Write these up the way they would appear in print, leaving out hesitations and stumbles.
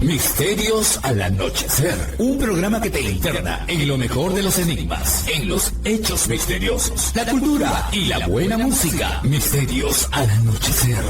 Misterios al anochecer, un programa que te interna en lo mejor de los enigmas, en los hechos misteriosos, la cultura y la buena música. Misterios al anochecer.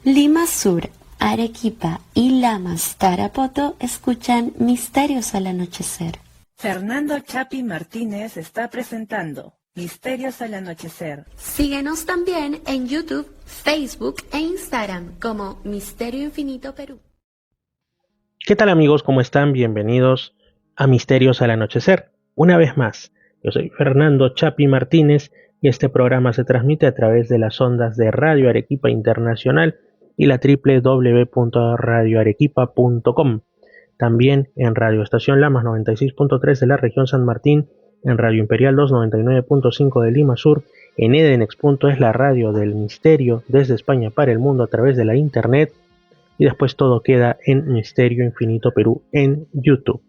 Lima Sur, Arequipa y Lamas, Tarapoto escuchan Misterios al anochecer. Fernando Chapi Martínez está presentando Misterios al anochecer. Síguenos también en YouTube, Facebook e Instagram como Misterio Infinito Perú. ¿Qué tal amigos? ¿Cómo están? Bienvenidos a Misterios al anochecer. Una vez más, yo soy Fernando Chapi Martínez y este programa se transmite a través de las ondas de Radio Arequipa Internacional y la www.radioarequipa.com. También en Radio Estación Lamas 96.3 de la región San Martín, en Radio Imperial 299.5 de Lima Sur, en Edenex.es, la radio del misterio desde España para el mundo a través de la internet, y después todo queda en Misterio Infinito Perú en YouTube.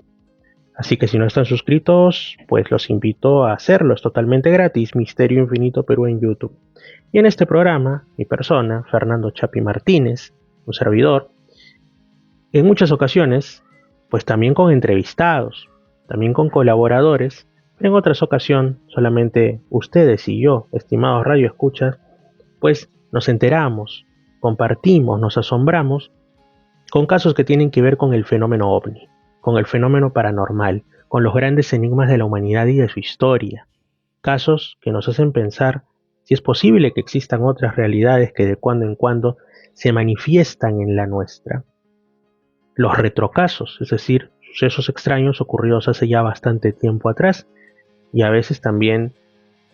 Así que si no están suscritos, pues los invito a hacerlo, es totalmente gratis, Misterio Infinito Perú en YouTube. Y en este programa, mi persona, Fernando Chapi Martínez, un servidor, en muchas ocasiones, pues también con entrevistados, también con colaboradores, pero en otras ocasiones solamente ustedes y yo, estimados radioescuchas, pues nos enteramos, compartimos, nos asombramos con casos que tienen que ver con el fenómeno ovni, con el fenómeno paranormal, con los grandes enigmas de la humanidad y de su historia. Casos que nos hacen pensar si es posible que existan otras realidades que de cuando en cuando se manifiestan en la nuestra. Los retrocasos, es decir, sucesos extraños ocurridos hace ya bastante tiempo atrás y a veces también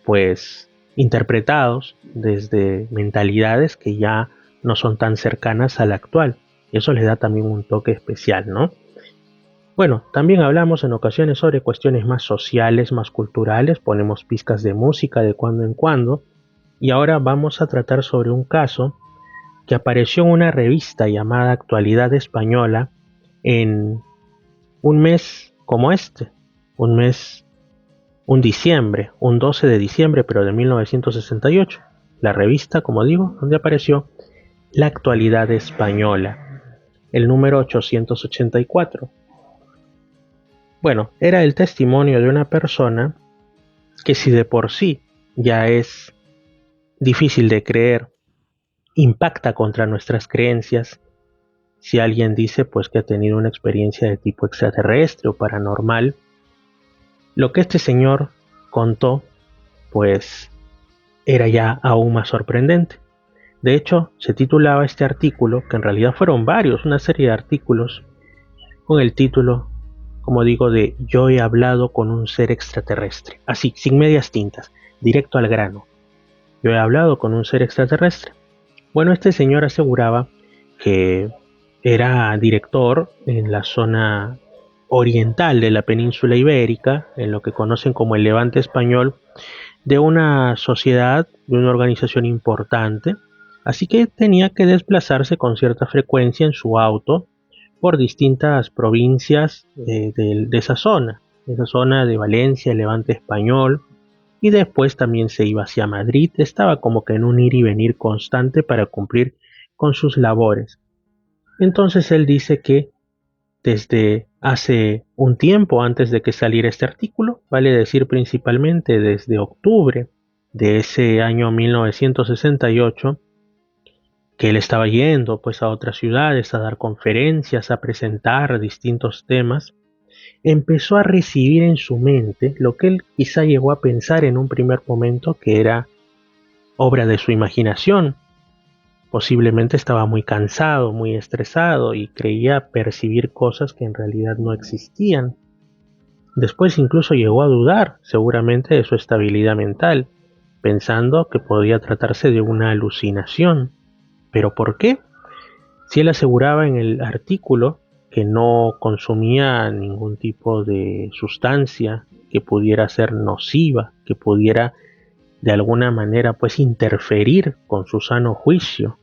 pues interpretados desde mentalidades que ya no son tan cercanas a la actual. Y eso les da también un toque especial, ¿no? Bueno, también hablamos en ocasiones sobre cuestiones más sociales, más culturales, ponemos pizcas de música de cuando en cuando, y ahora vamos a tratar sobre un caso que apareció en una revista llamada Actualidad Española en un mes como este, un diciembre, un 12 de diciembre, pero de 1968. La revista, como digo, donde apareció La Actualidad Española, el número 884. Bueno, era el testimonio de una persona que si de por sí ya es difícil de creer, impacta contra nuestras creencias. Si alguien dice pues que ha tenido una experiencia de tipo extraterrestre o paranormal, lo que este señor contó pues era ya aún más sorprendente. De hecho, se titulaba este artículo, que en realidad fueron varios, una serie de artículos, con el título, como digo, de Yo he hablado con un ser extraterrestre. Así, sin medias tintas, directo al grano. Yo he hablado con un ser extraterrestre. Bueno, este señor aseguraba que era director en la zona oriental de la península ibérica, en lo que conocen como el Levante español, de una sociedad, de una organización importante, así que tenía que desplazarse con cierta frecuencia en su auto por distintas provincias de esa zona de Valencia, el Levante español, y después también se iba hacia Madrid. Estaba como que en un ir y venir constante para cumplir con sus labores. Entonces él dice que desde hace un tiempo antes de que saliera este artículo, vale decir principalmente desde octubre de ese año 1968, que él estaba yendo pues a otras ciudades a dar conferencias, a presentar distintos temas, empezó a recibir en su mente lo que él quizá llegó a pensar en un primer momento que era obra de su imaginación. Posiblemente estaba muy cansado, muy estresado y creía percibir cosas que en realidad no existían. Después incluso llegó a dudar seguramente de su estabilidad mental, pensando que podía tratarse de una alucinación. ¿Pero por qué? Si él aseguraba en el artículo que no consumía ningún tipo de sustancia que pudiera ser nociva, que pudiera de alguna manera pues interferir con su sano juicio,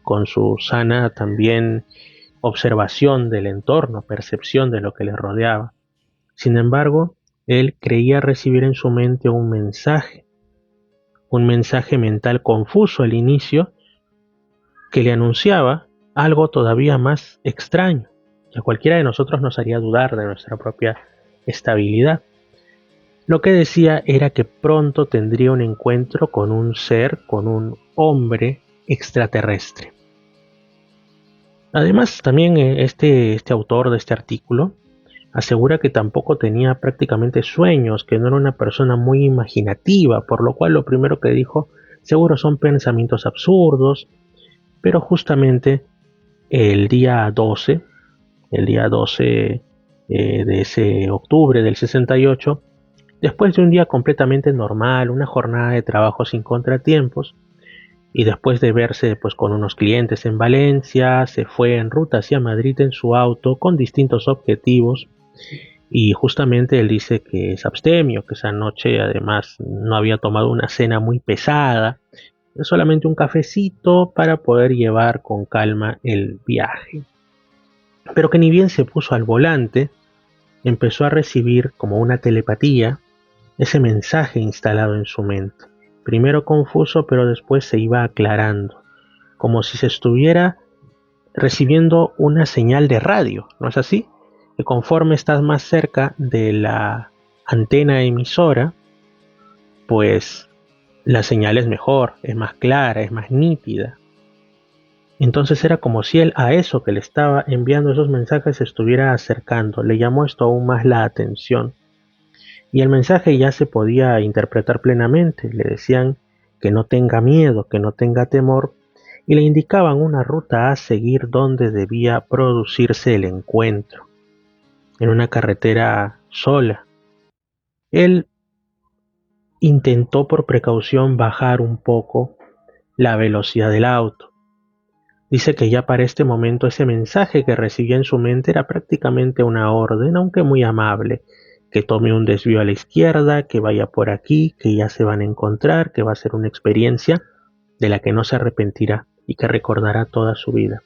con su sana también observación del entorno, percepción de lo que le rodeaba. Sin embargo, Él creía recibir en su mente un mensaje mental confuso al inicio que le anunciaba algo todavía más extraño, que a cualquiera de nosotros nos haría dudar de nuestra propia estabilidad. Lo que decía era que pronto tendría un encuentro con un ser, con un hombre extraterrestre. Además, también este autor de este artículo asegura que tampoco tenía prácticamente sueños, que no era una persona muy imaginativa, por lo cual lo primero que dijo, seguro son pensamientos absurdos, pero justamente el día 12, de ese octubre del 68, después de un día completamente normal, una jornada de trabajo sin contratiempos, y después de verse pues con unos clientes en Valencia, se fue en ruta hacia Madrid en su auto con distintos objetivos. Y justamente él dice que es abstemio, que esa noche además no había tomado una cena muy pesada, solamente un cafecito para poder llevar con calma el viaje. Pero que ni bien se puso al volante, empezó a recibir como una telepatía ese mensaje instalado en su mente. Primero confuso, pero después se iba aclarando, como si se estuviera recibiendo una señal de radio, ¿no es así? Que conforme estás más cerca de la antena emisora, pues la señal es mejor, es más clara, es más nítida. Entonces era como si él a eso que le estaba enviando esos mensajes se estuviera acercando. Le llamó esto aún más la atención. Y el mensaje ya se podía interpretar plenamente. Le decían que no tenga miedo, que no tenga temor, y le indicaban una ruta a seguir donde debía producirse el encuentro, en una carretera sola. Él intentó por precaución bajar un poco la velocidad del auto. Dice que ya para este momento ese mensaje que recibía en su mente era prácticamente una orden, aunque muy amable, que tome un desvío a la izquierda, que vaya por aquí, que ya se van a encontrar, que va a ser una experiencia de la que no se arrepentirá y que recordará toda su vida.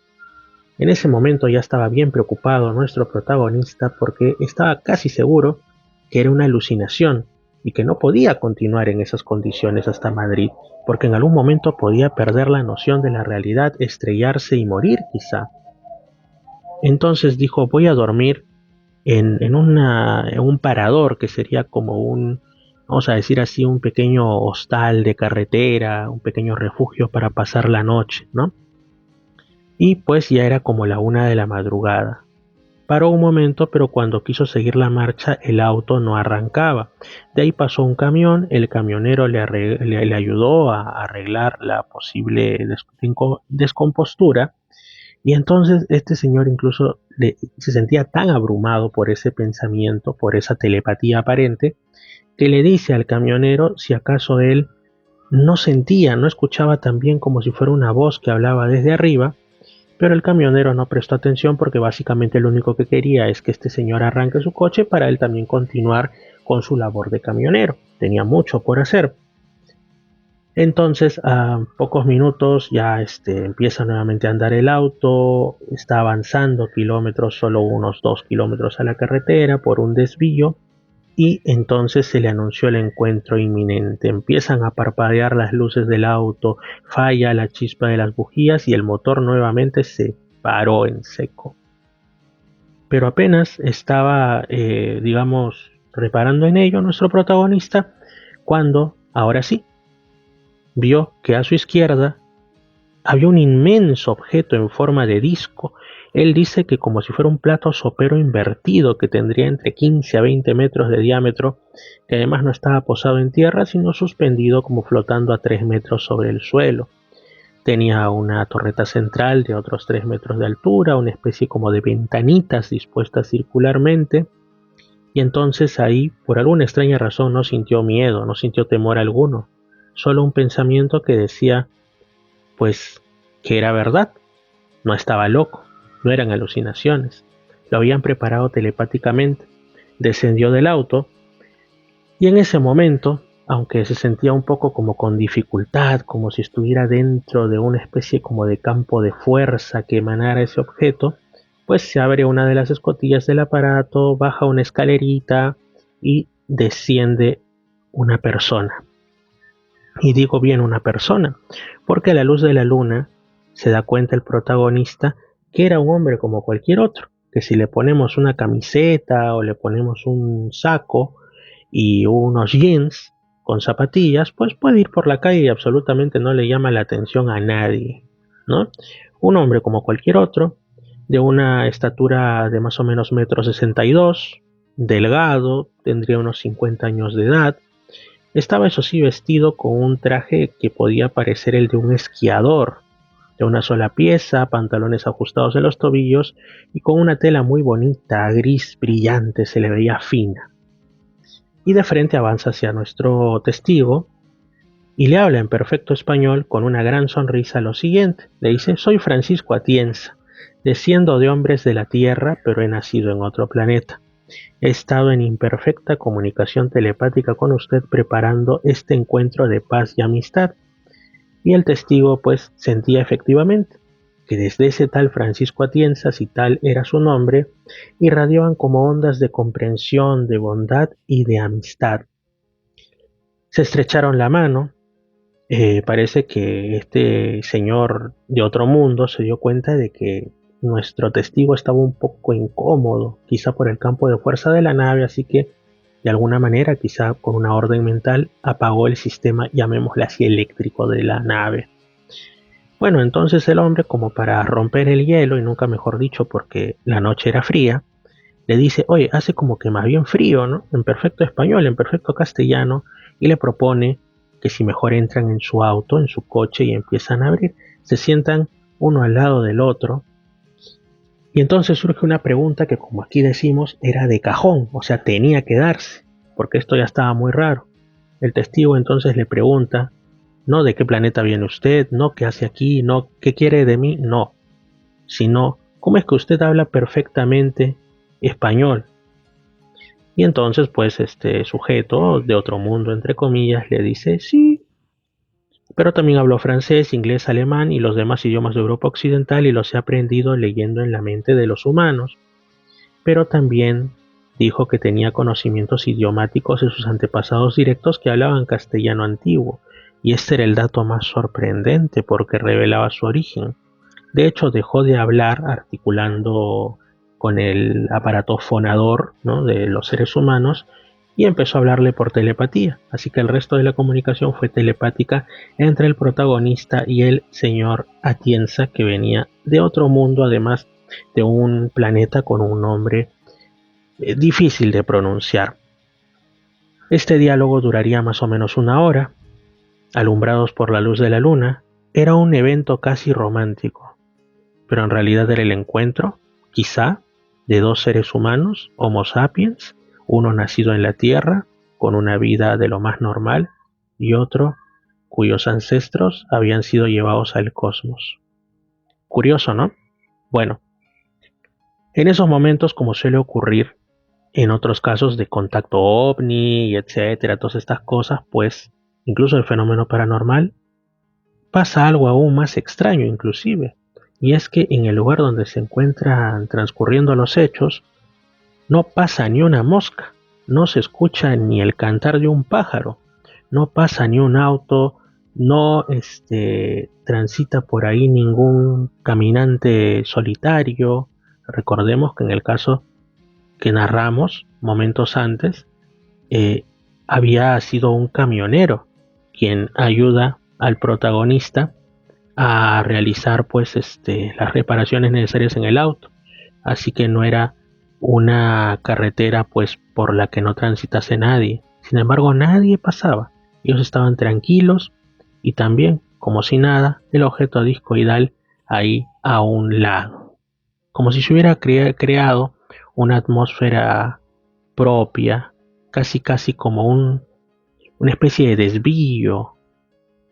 En ese momento ya estaba bien preocupado nuestro protagonista porque estaba casi seguro que era una alucinación y que no podía continuar en esas condiciones hasta Madrid, porque en algún momento podía perder la noción de la realidad, estrellarse y morir quizá. Entonces dijo, voy a dormir en un parador que sería como vamos a decir así, un pequeño hostal de carretera, un pequeño refugio para pasar la noche, ¿no? Y pues ya era como la 1 de la madrugada. Paró un momento, pero cuando quiso seguir la marcha el auto no arrancaba. De ahí pasó un camión, el camionero le ayudó a arreglar la posible descompostura, y entonces este señor incluso se sentía tan abrumado por ese pensamiento, por esa telepatía aparente, que le dice al camionero si acaso él no sentía, no escuchaba tan bien como si fuera una voz que hablaba desde arriba. Pero el camionero no prestó atención porque básicamente lo único que quería es que este señor arranque su coche para él también continuar con su labor de camionero. Tenía mucho por hacer. Entonces, a pocos minutos ya empieza nuevamente a andar el auto, está avanzando kilómetros, solo unos 2 kilómetros a la carretera por un desvío, y entonces se le anunció el encuentro inminente. Empiezan a parpadear las luces del auto, falla la chispa de las bujías y el motor nuevamente se paró en seco. Pero apenas estaba, reparando en ello nuestro protagonista, cuando, ahora sí, vio que a su izquierda había un inmenso objeto en forma de disco. Él dice que como si fuera un plato sopero invertido que tendría entre 15 a 20 metros de diámetro, que además no estaba posado en tierra, sino suspendido como flotando a 3 metros sobre el suelo. Tenía una torreta central de otros 3 metros de altura, una especie como de ventanitas dispuestas circularmente, y entonces ahí, por alguna extraña razón, no sintió miedo, no sintió temor alguno, solo un pensamiento que decía, pues, que era verdad, no estaba loco, no eran alucinaciones, lo habían preparado telepáticamente. Descendió del auto y en ese momento, aunque se sentía un poco como con dificultad, como si estuviera dentro de una especie como de campo de fuerza que emanara ese objeto, pues se abre una de las escotillas del aparato, baja una escalerita y desciende una persona. Y digo bien una persona, porque a la luz de la luna se da cuenta el protagonista que era un hombre como cualquier otro, que si le ponemos una camiseta o le ponemos un saco y unos jeans con zapatillas, pues puede ir por la calle y absolutamente no le llama la atención a nadie, ¿no? Un hombre como cualquier otro, de una estatura de más o menos 1,62 m, delgado, tendría unos 50 años de edad. Estaba eso sí vestido con un traje que podía parecer el de un esquiador, de una sola pieza, pantalones ajustados en los tobillos y con una tela muy bonita, gris brillante, se le veía fina. Y de frente avanza hacia nuestro testigo y le habla en perfecto español con una gran sonrisa lo siguiente. Le dice: soy Francisco Atienza, desciendo de hombres de la tierra, pero he nacido en otro planeta. He estado en imperfecta comunicación telepática con usted preparando este encuentro de paz y amistad. Y el testigo pues sentía efectivamente que desde ese tal Francisco Atienza, si tal era su nombre, irradiaban como ondas de comprensión, de bondad y de amistad. Se estrecharon la mano. Parece que este señor de otro mundo se dio cuenta de que nuestro testigo estaba un poco incómodo, quizá por el campo de fuerza de la nave, así que de alguna manera, quizá con una orden mental, apagó el sistema, llamémosle así, eléctrico de la nave. Bueno, entonces el hombre, como para romper el hielo, y nunca mejor dicho porque la noche era fría, le dice: oye, hace como que más bien frío, ¿no? En perfecto español, en perfecto castellano, y le propone que si mejor entran en su auto, en su coche, y empiezan a abrir. Se sientan uno al lado del otro, y entonces surge una pregunta que, como aquí decimos, era de cajón, o sea, tenía que darse, porque esto ya estaba muy raro. El testigo entonces le pregunta, no de qué planeta viene usted, no qué hace aquí, no qué quiere de mí, no, sino cómo es que usted habla perfectamente español. Y entonces pues este sujeto de otro mundo, entre comillas, le dice: sí, pero también hablo francés, inglés, alemán y los demás idiomas de Europa Occidental, y los he aprendido leyendo en la mente de los humanos. Pero también dijo que tenía conocimientos idiomáticos de sus antepasados directos que hablaban castellano antiguo, y este era el dato más sorprendente porque revelaba su origen. De hecho, dejó de hablar articulando con el aparato fonador, ¿no?, de los seres humanos, y empezó a hablarle por telepatía. Así que el resto de la comunicación fue telepática entre el protagonista y el señor Atienza, que venía de otro mundo, además de un planeta con un nombre difícil de pronunciar. Este diálogo duraría más o menos 1 hora, alumbrados por la luz de la luna. Era un evento casi romántico, pero en realidad era el encuentro, quizá, de dos seres humanos, Homo sapiens, uno nacido en la Tierra, con una vida de lo más normal, y otro cuyos ancestros habían sido llevados al cosmos. Curioso, ¿no? Bueno, en esos momentos, como suele ocurrir en otros casos de contacto ovni, etcétera, todas estas cosas, pues, incluso el fenómeno paranormal, pasa algo aún más extraño inclusive. Y es que en el lugar donde se encuentran transcurriendo los hechos, no pasa ni una mosca, no se escucha ni el cantar de un pájaro, no pasa ni un auto, no transita por ahí ningún caminante solitario. Recordemos que en el caso que narramos momentos antes, había sido un camionero quien ayuda al protagonista a realizar pues las reparaciones necesarias en el auto, así que no era una carretera pues por la que no transitase nadie. Sin embargo, nadie pasaba, ellos estaban tranquilos, y también, como si nada, el objeto discoidal ahí a un lado, como si se hubiera creado una atmósfera propia, casi como una especie de desvío,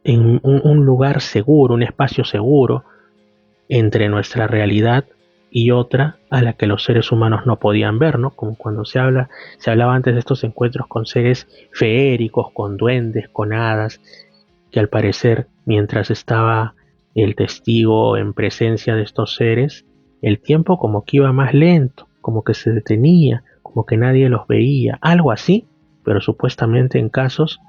en un lugar seguro, un espacio seguro entre nuestra realidad y otra a la que los seres humanos no podían ver, ¿no? Como cuando se hablaba antes de estos encuentros con seres feéricos, con duendes, con hadas, que al parecer, mientras estaba el testigo en presencia de estos seres, el tiempo como que iba más lento, como que se detenía, como que nadie los veía, algo así pero supuestamente en casos,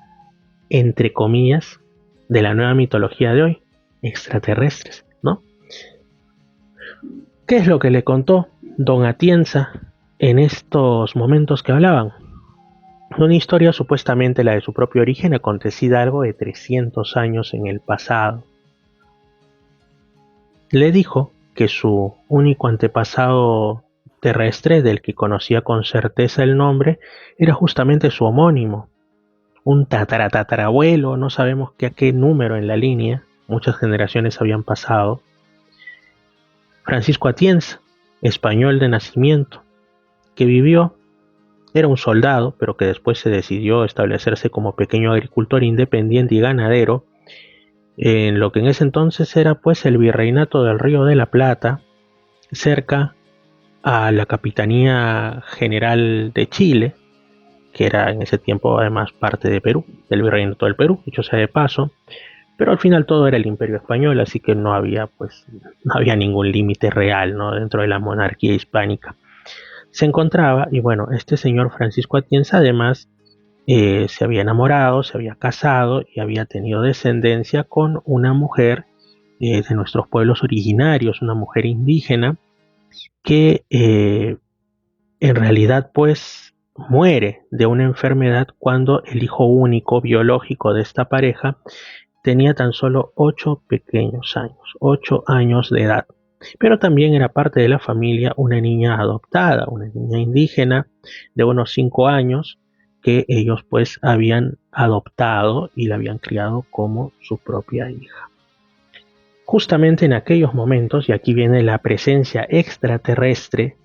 entre comillas, de la nueva mitología de hoy, extraterrestres, ¿no? ¿Qué es lo que le contó don Atienza en estos momentos que hablaban? Una historia supuestamente la de su propio origen, acontecida algo de 300 años en el pasado. Le dijo que su único antepasado terrestre, del que conocía con certeza el nombre, era justamente su homónimo, un tataratatarabuelo, no sabemos a qué número en la línea, muchas generaciones habían pasado. Francisco Atienza, español de nacimiento, que vivió, era un soldado, pero que después se decidió establecerse como pequeño agricultor independiente y ganadero, en lo que en ese entonces era pues el virreinato del Río de la Plata, cerca a la Capitanía General de Chile, que era en ese tiempo además parte de Perú, del virreinato del Perú, dicho sea de paso, pero al final todo era el Imperio Español, así que no había ningún límite real, ¿no?, dentro de la monarquía hispánica. Se encontraba, y bueno, este señor Francisco Atienza además se había enamorado, se había casado y había tenido descendencia con una mujer de nuestros pueblos originarios, una mujer indígena que en realidad pues muere de una enfermedad cuando el hijo único biológico de esta pareja tenía tan solo 8 pequeños años, 8 años de edad. Pero también era parte de la familia una niña adoptada, una niña indígena de unos 5 años que ellos pues habían adoptado y la habían criado como su propia hija. Justamente en aquellos momentos, y aquí viene la presencia extraterrestre,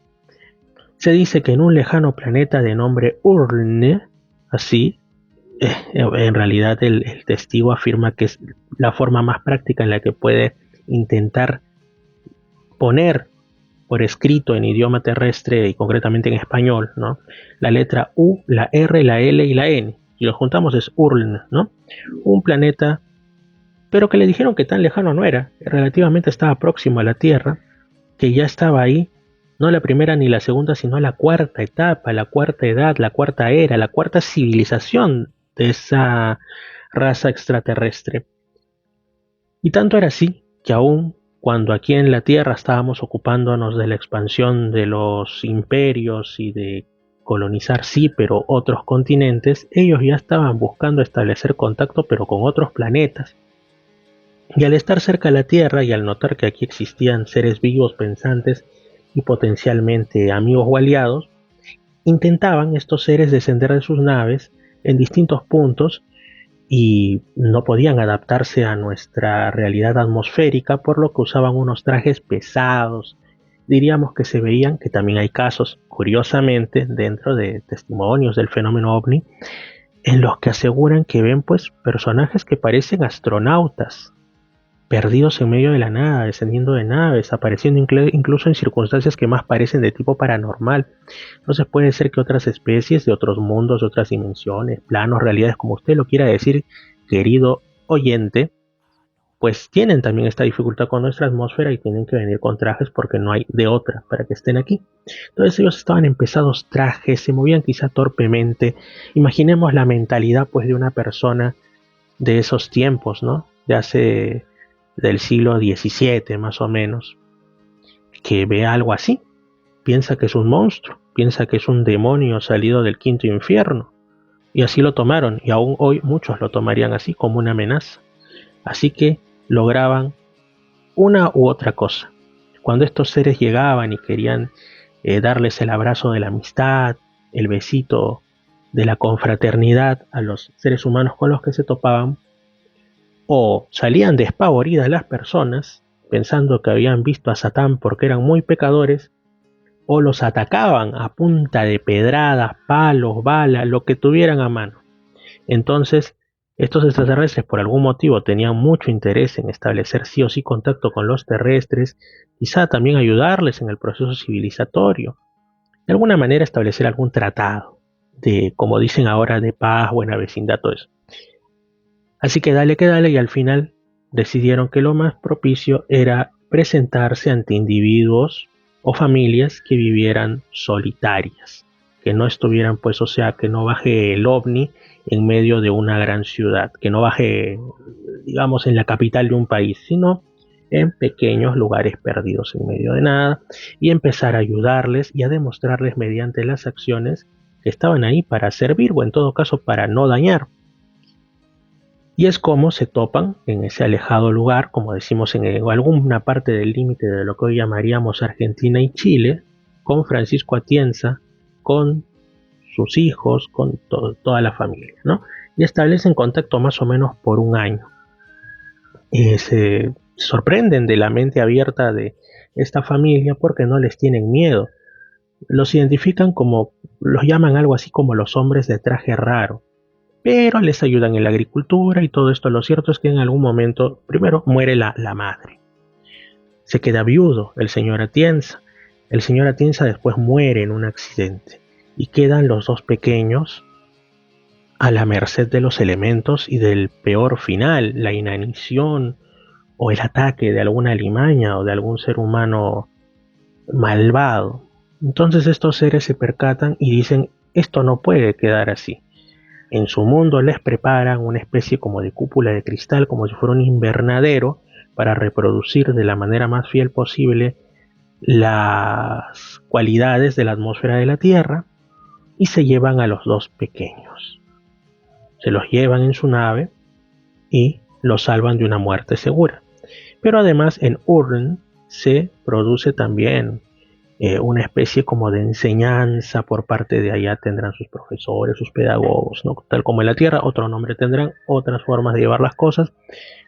se dice que en un lejano planeta de nombre Urne, así, en realidad el testigo afirma que es la forma más práctica en la que puede intentar poner por escrito en idioma terrestre y concretamente en español, ¿no?, la letra U, la R, la L y la N. Si lo juntamos es Urne, ¿no? Un planeta, pero que le dijeron que tan lejano no era, relativamente estaba próximo a la Tierra, que ya estaba ahí, no la primera ni la segunda, sino la cuarta etapa, la cuarta edad, la cuarta era, la cuarta civilización de esa raza extraterrestre. Y tanto era así que aún cuando aquí en la Tierra estábamos ocupándonos de la expansión de los imperios y de colonizar, sí, pero otros continentes, ellos ya estaban buscando establecer contacto pero con otros planetas. Y al estar cerca de la Tierra y al notar que aquí existían seres vivos, pensantes y potencialmente amigos o aliados, intentaban estos seres descender de sus naves en distintos puntos y no podían adaptarse a nuestra realidad atmosférica, por lo que usaban unos trajes pesados. Diríamos que se veían, que también hay casos, curiosamente, dentro de testimonios del fenómeno OVNI, en los que aseguran que ven pues personajes que parecen astronautas, perdidos en medio de la nada, descendiendo de naves, apareciendo incluso en circunstancias que más parecen de tipo paranormal. Entonces puede ser que otras especies de otros mundos, de otras dimensiones, planos, realidades, como usted lo quiera decir, querido oyente, pues tienen también esta dificultad con nuestra atmósfera y tienen que venir con trajes porque no hay de otra para que estén aquí. Entonces ellos estaban en pesados trajes, se movían quizá torpemente. Imaginemos la mentalidad pues de una persona de esos tiempos, ¿no?, de hace del siglo XVII más o menos, que ve algo así, piensa que es un monstruo, piensa que es un demonio salido del quinto infierno, y así lo tomaron, y aún hoy muchos lo tomarían así, como una amenaza. Así que lograban una u otra cosa. Cuando estos seres llegaban y querían darles el abrazo de la amistad, el besito de la confraternidad a los seres humanos con los que se topaban, o salían despavoridas las personas, pensando que habían visto a Satán porque eran muy pecadores, o los atacaban a punta de pedradas, palos, balas, lo que tuvieran a mano. Entonces, estos extraterrestres por algún motivo tenían mucho interés en establecer sí o sí contacto con los terrestres, quizá también ayudarles en el proceso civilizatorio, de alguna manera establecer algún tratado, de, como dicen ahora, de paz, buena vecindad, todo eso. Así que dale, y al final decidieron que lo más propicio era presentarse ante individuos o familias que vivieran solitarias. que no estuvieran, pues, o sea, que no baje el ovni en medio de una gran ciudad, que no baje, digamos, en la capital de un país, sino en pequeños lugares perdidos en medio de nada, y empezar a ayudarles y a demostrarles mediante las acciones que estaban ahí para servir, o en todo caso para no dañar. Y es como se topan en ese alejado lugar, como decimos, en alguna parte del límite de lo que hoy llamaríamos Argentina y Chile, con Francisco Atienza, con sus hijos, con toda la familia, ¿no? Y establecen contacto más o menos por un año. Se sorprenden de la mente abierta de esta familia porque no les tienen miedo. Los identifican como, los llaman algo así como los hombres de traje raro, pero les ayudan en la agricultura y todo esto. Lo cierto es que en algún momento, primero muere la madre, se queda viudo el señor Atienza. El señor Atienza después muere en un accidente y quedan los dos pequeños a la merced de los elementos y del peor final, la inanición o el ataque de alguna alimaña o de algún ser humano malvado. Entonces estos seres se percatan y dicen, esto no puede quedar así. En su mundo les preparan una especie como de cúpula de cristal, como si fuera un invernadero, para reproducir de la manera más fiel posible las cualidades de la atmósfera de la Tierra, y se llevan a los dos pequeños. Se los llevan en su nave y los salvan de una muerte segura. Pero además en Urn se produce también una especie como de enseñanza por parte de allá. Tendrán sus profesores, sus pedagogos, ¿no? Tal como en la Tierra, otro nombre tendrán, otras formas de llevar las cosas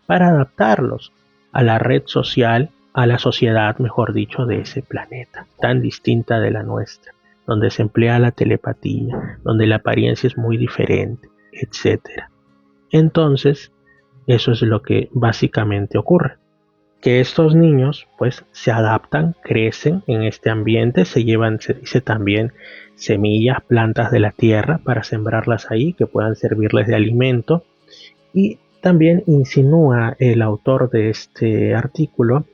para adaptarlos a la red social, a la sociedad, mejor dicho, de ese planeta, tan distinta de la nuestra, donde se emplea la telepatía, donde la apariencia es muy diferente, etc. Entonces, eso es lo que básicamente ocurre. Que estos niños pues se adaptan, crecen en este ambiente, se llevan, se dice también, semillas, plantas de la tierra para sembrarlas ahí, que puedan servirles de alimento. Y también insinúa el autor de este artículo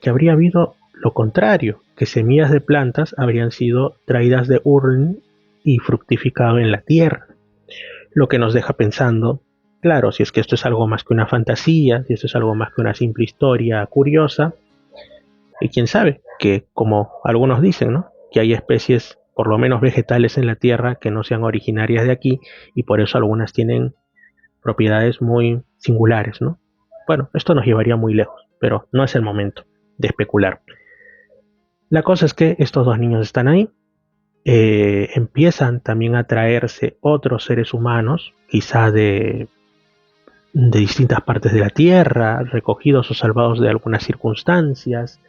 que habría habido lo contrario, que semillas de plantas habrían sido traídas de Urn y fructificado en la tierra, lo que nos deja pensando, claro, si es que esto es algo más que una fantasía, si esto es algo más que una simple historia curiosa, y quién sabe, que como algunos dicen, ¿no?, que hay especies, por lo menos vegetales en la Tierra, que no sean originarias de aquí, y por eso algunas tienen propiedades muy singulares, ¿no? Bueno, esto nos llevaría muy lejos, pero no es el momento de especular. La cosa es que estos dos niños están ahí, empiezan también a traerse otros seres humanos, quizá de distintas partes de la Tierra, recogidos o salvados de algunas circunstancias,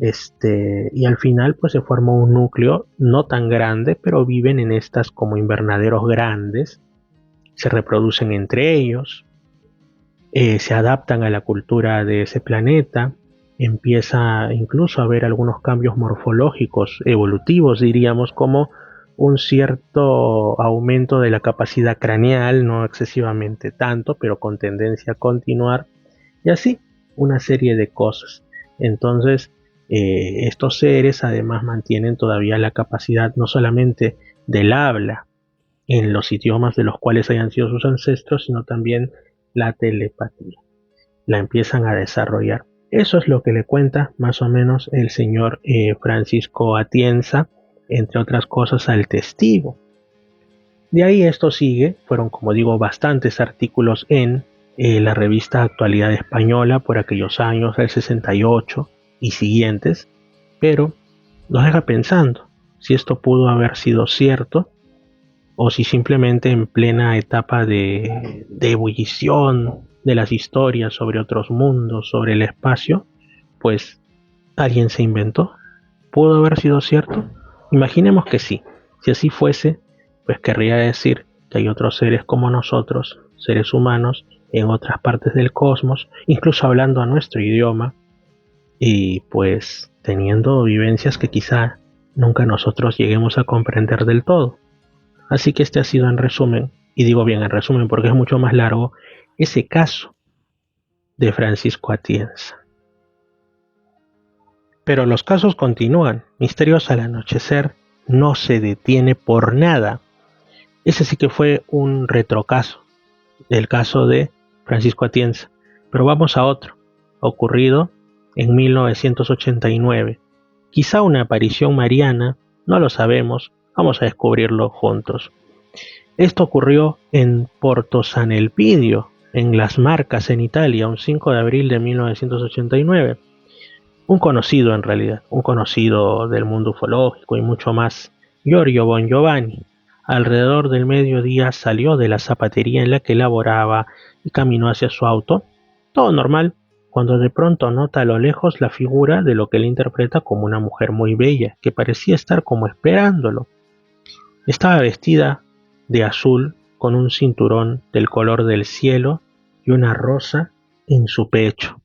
y al final pues se forma un núcleo no tan grande, pero viven en estas como invernaderos grandes, se reproducen entre ellos, se adaptan a la cultura de ese planeta, empieza incluso a haber algunos cambios morfológicos, evolutivos diríamos, como un cierto aumento de la capacidad craneal, no excesivamente tanto, pero con tendencia a continuar, y así una serie de cosas. Entonces, estos seres además mantienen todavía la capacidad no solamente del habla en los idiomas de los cuales hayan sido sus ancestros, sino también la telepatía. La empiezan a desarrollar. Eso es lo que le cuenta más o menos el señor Francisco Atienza, entre otras cosas, al testigo. De ahí esto sigue, fueron, como digo, bastantes artículos en la revista Actualidad Española por aquellos años, del 68 y siguientes, pero nos deja pensando si esto pudo haber sido cierto o si simplemente en plena etapa de ebullición de las historias sobre otros mundos, sobre el espacio, pues alguien se inventó. ¿Pudo haber sido cierto? Imaginemos que sí. Si así fuese, pues querría decir que hay otros seres como nosotros, seres humanos, en otras partes del cosmos, incluso hablando a nuestro idioma, y pues teniendo vivencias que quizá nunca nosotros lleguemos a comprender del todo. Así que este ha sido, en resumen, y digo bien en resumen porque es mucho más largo, ese caso de Francisco Atienza. Pero los casos continúan. Misterios al anochecer no se detiene por nada. Ese sí que fue un retrocaso, el caso de Francisco Atienza. Pero vamos a otro, ocurrido en 1989. Quizá una aparición mariana, no lo sabemos, vamos a descubrirlo juntos. Esto ocurrió en Porto San Elpidio, en Las Marcas, en Italia, un 5 de abril de 1989. Un conocido en realidad, un conocido del mundo ufológico y mucho más, Giorgio Bongiovanni, alrededor del mediodía salió de la zapatería en la que laboraba y caminó hacia su auto. Todo normal, cuando de pronto nota a lo lejos la figura de lo que él interpreta como una mujer muy bella, que parecía estar como esperándolo. Estaba vestida de azul, con un cinturón del color del cielo y una rosa en su pecho.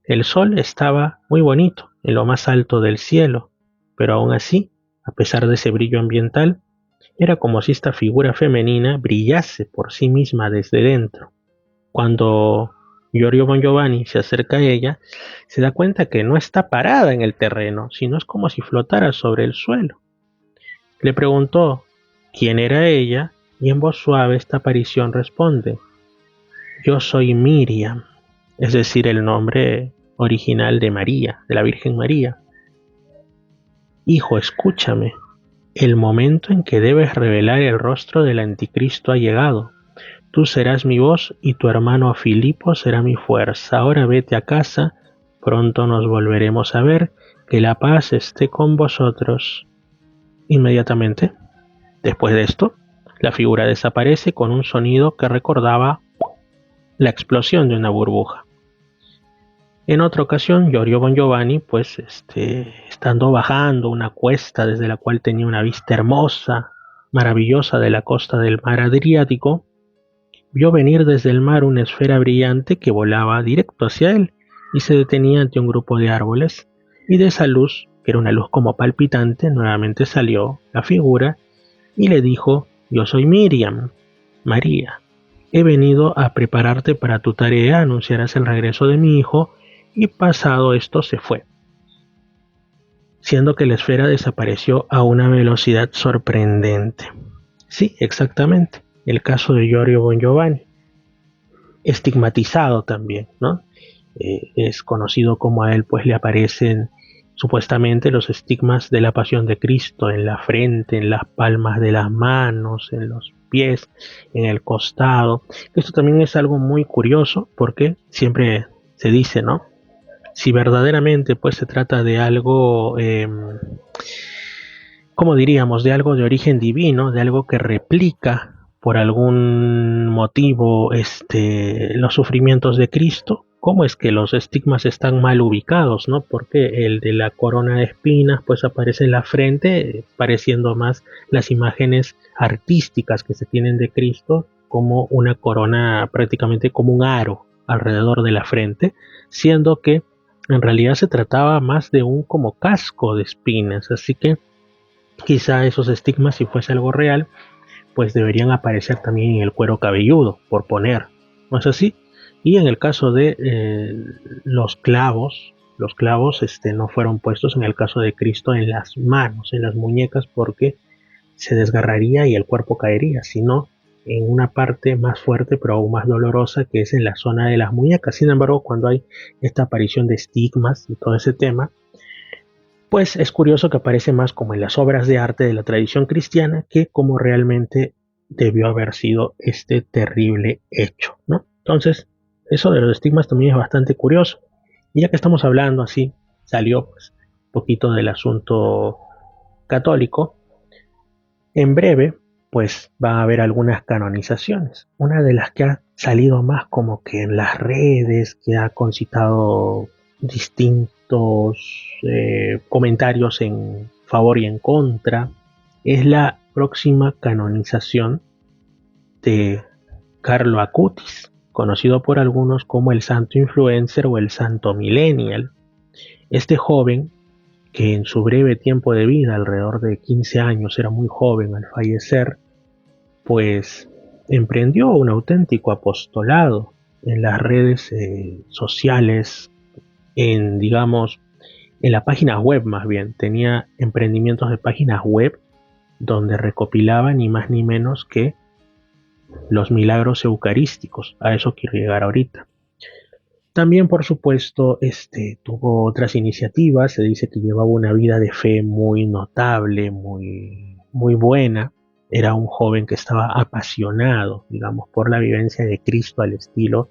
El sol estaba muy bonito, en lo más alto del cielo, pero aún así, a pesar de ese brillo ambiental, era como si esta figura femenina brillase por sí misma desde dentro. Cuando Giorgio Bongiovanni se acerca a ella, se da cuenta que no está parada en el terreno, sino es como si flotara sobre el suelo. Le preguntó quién era ella y en voz suave esta aparición responde: yo soy Miriam, es decir, el nombre original de María, de la Virgen María. Hijo, escúchame, el momento en que debes revelar el rostro del anticristo ha llegado. Tú serás mi voz y tu hermano Filipo será mi fuerza. Ahora vete a casa, pronto nos volveremos a ver, que la paz esté con vosotros. Inmediatamente, después de esto, la figura desaparece con un sonido que recordaba la explosión de una burbuja. En otra ocasión, Giorgio Bongiovanni, pues estando bajando una cuesta desde la cual tenía una vista hermosa, maravillosa de la costa del mar Adriático, vio venir desde el mar una esfera brillante que volaba directo hacia él y se detenía ante un grupo de árboles, y de esa luz, que era una luz como palpitante, nuevamente salió la figura y le dijo: yo soy Miriam, María, he venido a prepararte para tu tarea, anunciarás el regreso de mi hijo, y pasado esto se fue, siendo que la esfera desapareció a una velocidad sorprendente. Sí, exactamente, el caso de Giorgio Bongiovanni, estigmatizado también, ¿no? Es conocido como a él pues le aparecen supuestamente los estigmas de la pasión de Cristo en la frente, en las palmas de las manos, en los pies, en el costado. Esto también es algo muy curioso porque siempre se dice, ¿no? Si verdaderamente pues se trata de algo, ¿cómo diríamos? De algo de origen divino, de algo que replica por algún motivo los sufrimientos de Cristo. ¿Cómo es que los estigmas están mal ubicados, no? Porque el de la corona de espinas pues aparece en la frente, pareciendo más las imágenes artísticas que se tienen de Cristo como una corona, prácticamente como un aro alrededor de la frente, siendo que en realidad se trataba más de un como casco de espinas. Así que quizá esos estigmas, si fuese algo real, pues deberían aparecer también en el cuero cabelludo, por poner, ¿no es así? Y en el caso de los clavos no fueron puestos en el caso de Cristo en las manos, en las muñecas, porque se desgarraría y el cuerpo caería, sino en una parte más fuerte pero aún más dolorosa, que es en la zona de las muñecas. Sin embargo, cuando hay esta aparición de estigmas y todo ese tema, pues es curioso que aparece más como en las obras de arte de la tradición cristiana que como realmente debió haber sido este terrible hecho, ¿no? Entonces, eso de los estigmas también es bastante curioso. Y ya que estamos hablando así, salió pues un poquito del asunto católico, en breve pues va a haber algunas canonizaciones. Una de las que ha salido más como que en las redes, que ha concitado distintos comentarios en favor y en contra, es la próxima canonización de Carlo Acutis, conocido por algunos como el santo influencer o el santo millennial. Este joven, que en su breve tiempo de vida, alrededor de 15 años, era muy joven al fallecer, pues emprendió un auténtico apostolado en las redes sociales, en, digamos, en la página web más bien, tenía emprendimientos de páginas web donde recopilaba ni más ni menos que los milagros eucarísticos. A eso quiero llegar ahorita. También, por supuesto, tuvo otras iniciativas. Se dice que llevaba una vida de fe muy notable, muy buena. Era un joven que estaba apasionado, digamos, por la vivencia de Cristo al estilo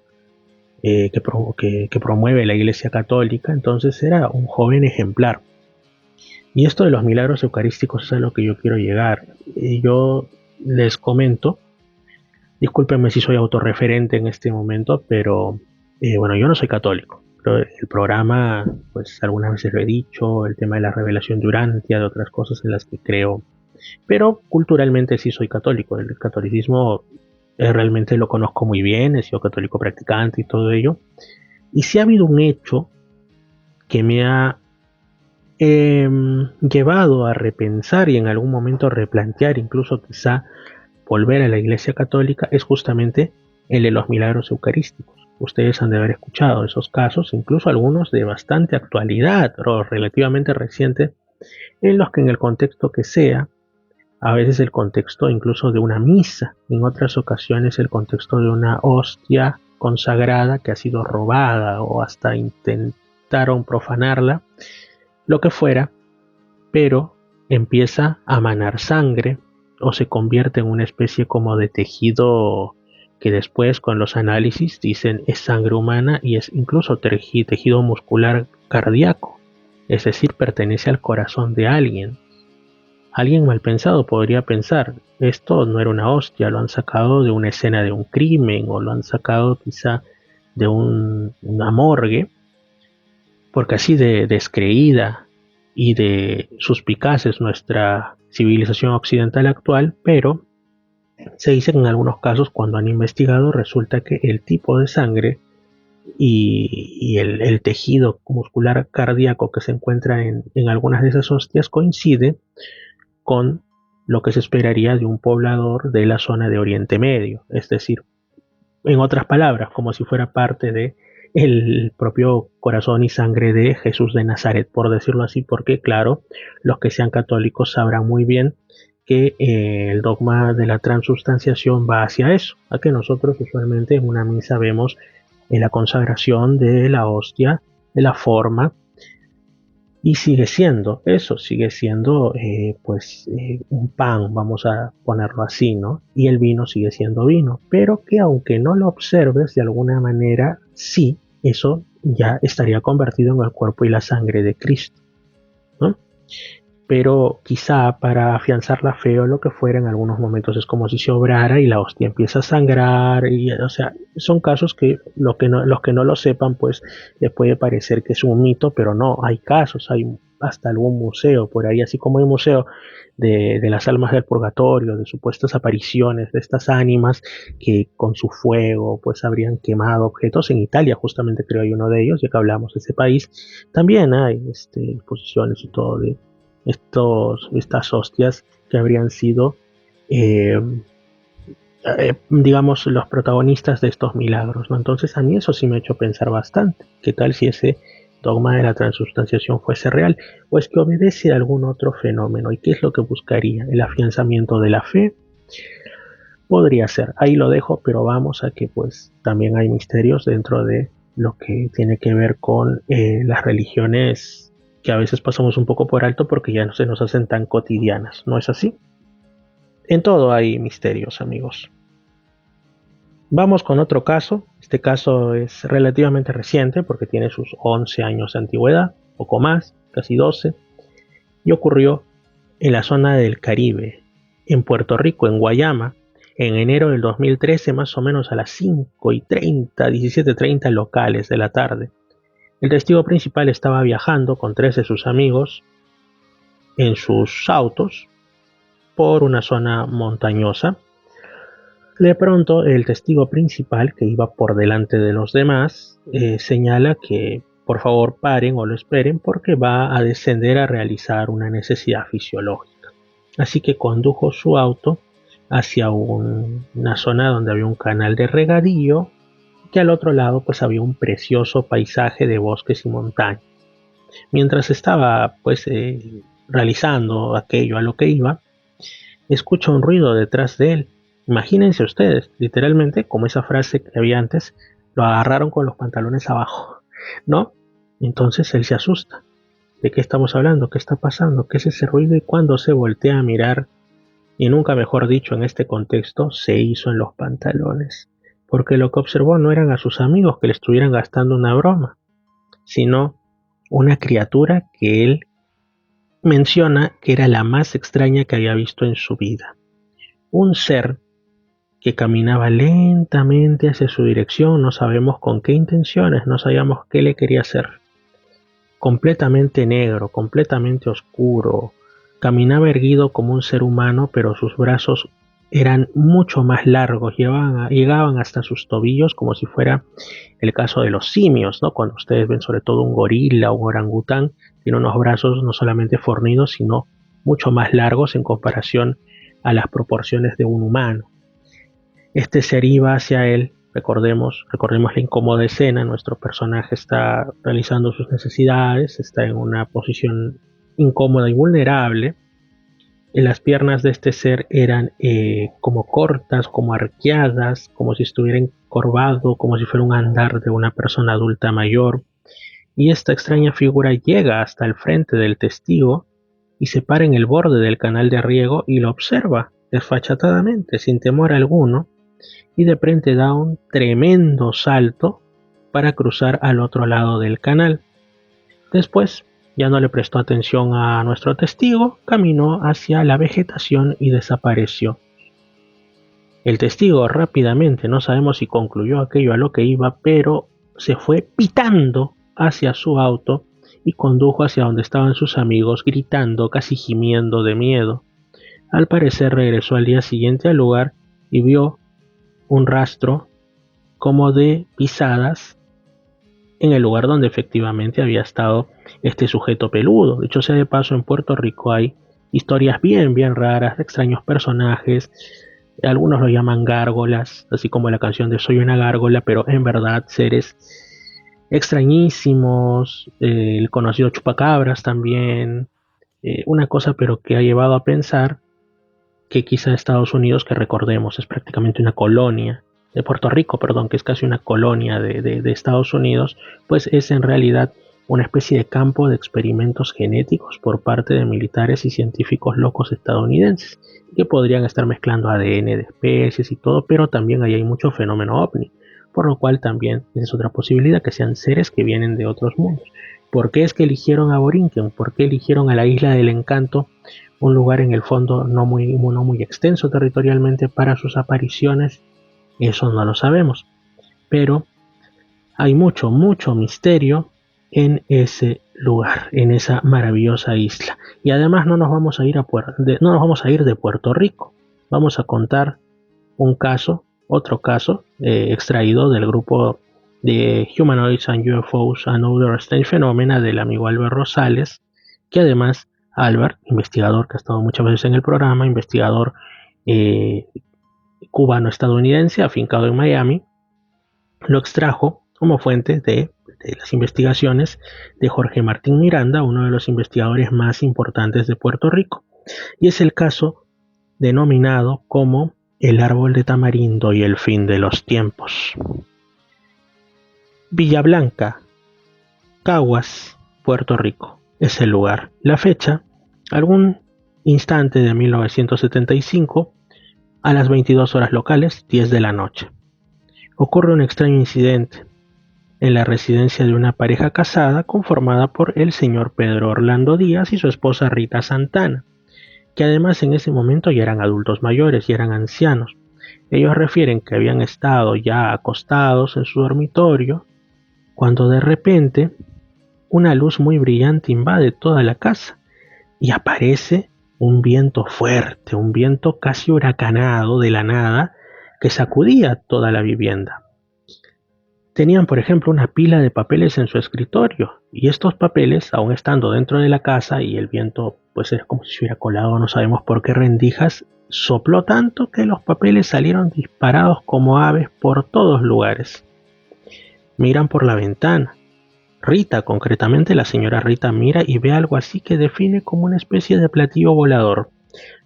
que promueve la Iglesia Católica. Entonces era un joven ejemplar. Y esto de los milagros eucarísticos es a lo que yo quiero llegar. Yo les comento, discúlpenme si soy autorreferente en este momento, pero bueno, yo no soy católico. Pero el programa, pues algunas veces lo he dicho, el tema de la revelación de Urantia, de otras cosas en las que creo. Pero culturalmente sí soy católico. El catolicismo realmente lo conozco muy bien, he sido católico practicante y todo ello. Y sí ha habido un hecho que me ha llevado a repensar y en algún momento replantear, incluso quizá volver a la Iglesia Católica, es justamente el de los milagros eucarísticos. Ustedes han de haber escuchado esos casos, incluso algunos de bastante actualidad o relativamente reciente, en los que en el contexto que sea, a veces el contexto incluso de una misa, en otras ocasiones el contexto de una hostia consagrada que ha sido robada o hasta intentaron profanarla, lo que fuera, pero empieza a manar sangre o se convierte en una especie como de tejido que después con los análisis dicen es sangre humana y es incluso tejido muscular cardíaco, es decir, pertenece al corazón de alguien. Alguien mal pensado podría pensar, esto no era una hostia, lo han sacado de una escena de un crimen o lo han sacado quizá de una morgue, porque así de descreída y de suspicaz es nuestra civilización occidental actual, pero se dice que en algunos casos cuando han investigado resulta que el tipo de sangre y el tejido muscular cardíaco que se encuentra en algunas de esas hostias coincide con lo que se esperaría de un poblador de la zona de Oriente Medio, es decir, en otras palabras, como si fuera parte de el propio corazón y sangre de Jesús de Nazaret, por decirlo así, porque claro, los que sean católicos sabrán muy bien que el dogma de la transubstanciación va hacia eso, a que nosotros usualmente en una misa vemos la consagración de la hostia, de la forma, y sigue siendo eso, sigue siendo un pan, vamos a ponerlo así, ¿no? Y el vino sigue siendo vino, pero que aunque no lo observes de alguna manera, sí, eso ya estaría convertido en el cuerpo y la sangre de Cristo, ¿no? Pero quizá para afianzar la fe o lo que fuera, en algunos momentos es como si se obrara y la hostia empieza a sangrar, y, o sea, son casos que, los que no lo sepan, pues les puede parecer que es un mito, pero no, hay casos, hay hasta algún museo por ahí, así como hay un museo de las almas del purgatorio, de supuestas apariciones de estas ánimas que con su fuego pues habrían quemado objetos. En Italia justamente creo hay uno de ellos, ya que hablamos de ese país, también hay exposiciones y todo de estas hostias que habrían sido, eh, digamos, los protagonistas de estos milagros, ¿no? Entonces a mí eso sí me ha hecho pensar bastante. ¿Qué tal si ese dogma de la transubstanciación fuese real? ¿O es que obedece a algún otro fenómeno? ¿Y qué es lo que buscaría? ¿El afianzamiento de la fe? Podría ser. Ahí lo dejo, pero vamos a que pues también hay misterios dentro de lo que tiene que ver con las religiones que a veces pasamos un poco por alto porque ya no se nos hacen tan cotidianas, ¿no es así? En todo hay misterios, amigos. Vamos con otro caso. Este caso es relativamente reciente porque tiene sus 11 años de antigüedad, poco más, casi 12, y ocurrió en la zona del Caribe, en Puerto Rico, en Guayama, en enero del 2013, más o menos a las 5:30, 17:30 locales de la tarde. El testigo principal estaba viajando con 3 de sus amigos en sus autos por una zona montañosa. De pronto, el testigo principal, que iba por delante de los demás, señala que por favor paren o lo esperen porque va a descender a realizar una necesidad fisiológica. Así que condujo su auto hacia una zona donde había un canal de regadío, que al otro lado pues había un precioso paisaje de bosques y montañas. Mientras estaba realizando aquello a lo que iba, escucha un ruido detrás de él. Imagínense ustedes, literalmente, como esa frase que había antes, lo agarraron con los pantalones abajo, ¿no? Entonces él se asusta. ¿De qué estamos hablando? ¿Qué está pasando? ¿Qué es ese ruido? Y cuando se voltea a mirar, y nunca mejor dicho en este contexto, se hizo en los pantalones. Porque lo que observó no eran a sus amigos que le estuvieran gastando una broma, sino una criatura que él menciona que era la más extraña que había visto en su vida. Un ser que caminaba lentamente hacia su dirección, no sabemos con qué intenciones, no sabíamos qué le quería hacer. Completamente negro, completamente oscuro, caminaba erguido como un ser humano, pero sus brazos eran mucho más largos, llegaban hasta sus tobillos, como si fuera el caso de los simios, ¿no? Cuando ustedes ven sobre todo un gorila o un orangután, tiene unos brazos no solamente fornidos, sino mucho más largos en comparación a las proporciones de un humano. Este ser iba hacia él, recordemos la incómoda escena, nuestro personaje está realizando sus necesidades, está en una posición incómoda y vulnerable. Las piernas de este ser eran como cortas, como arqueadas, como si estuviera encorvado, como si fuera un andar de una persona adulta mayor. Y esta extraña figura llega hasta el frente del testigo y se para en el borde del canal de riego y lo observa desfachatadamente, sin temor alguno, y de frente da un tremendo salto para cruzar al otro lado del canal. Después ya no le prestó atención a nuestro testigo, caminó hacia la vegetación y desapareció. El testigo rápidamente, no sabemos si concluyó aquello a lo que iba, pero se fue pitando hacia su auto y condujo hacia donde estaban sus amigos, gritando, casi gimiendo de miedo. Al parecer regresó al día siguiente al lugar y vio un rastro como de pisadas en el lugar donde efectivamente había estado este sujeto peludo. Dicho sea de paso, en Puerto Rico hay historias bien raras de extraños personajes. Algunos lo llaman gárgolas, así como la canción de Soy una gárgola, pero en verdad seres extrañísimos. El conocido chupacabras también. Una cosa pero que ha llevado a pensar que quizá Estados Unidos, que recordemos es prácticamente una colonia, de Puerto Rico, perdón, que es casi una colonia de Estados Unidos, pues es en realidad una especie de campo de experimentos genéticos por parte de militares y científicos locos estadounidenses, que podrían estar mezclando ADN de especies y todo, pero también ahí hay mucho fenómeno ovni, por lo cual también es otra posibilidad que sean seres que vienen de otros mundos. ¿Por qué es que eligieron a Borinquen? ¿Por qué eligieron a la Isla del Encanto, un lugar en el fondo no muy extenso territorialmente para sus apariciones? Eso no lo sabemos, pero hay mucho misterio en ese lugar, en esa maravillosa isla. Y además no nos vamos a ir de Puerto Rico. Vamos a contar otro caso extraído del grupo de Humanoids and UFOs and Other Strange Phenomena del amigo Albert Rosales, que además Albert, investigador que ha estado muchas veces en el programa, investigador cubano-estadounidense afincado en Miami, lo extrajo como fuente de las investigaciones de Jorge Martín Miranda, uno de los investigadores más importantes de Puerto Rico, y es el caso denominado como el árbol de tamarindo y el fin de los tiempos. Villa Blanca, Caguas, Puerto Rico, es el lugar. La fecha, algún instante de 1975, a las 22 horas locales, 10 de la noche. Ocurre un extraño incidente en la residencia de una pareja casada conformada por el señor Pedro Orlando Díaz y su esposa Rita Santana, que además en ese momento ya eran adultos mayores y eran ancianos. Ellos refieren que habían estado ya acostados en su dormitorio cuando de repente una luz muy brillante invade toda la casa y aparece un viento fuerte, un viento casi huracanado de la nada que sacudía toda la vivienda. Tenían, por ejemplo, una pila de papeles en su escritorio y estos papeles, aún estando dentro de la casa y el viento pues es como si se hubiera colado, no sabemos por qué rendijas, sopló tanto que los papeles salieron disparados como aves por todos lugares. Miran por la ventana Rita, concretamente la señora Rita, mira y ve algo así que define como una especie de platillo volador,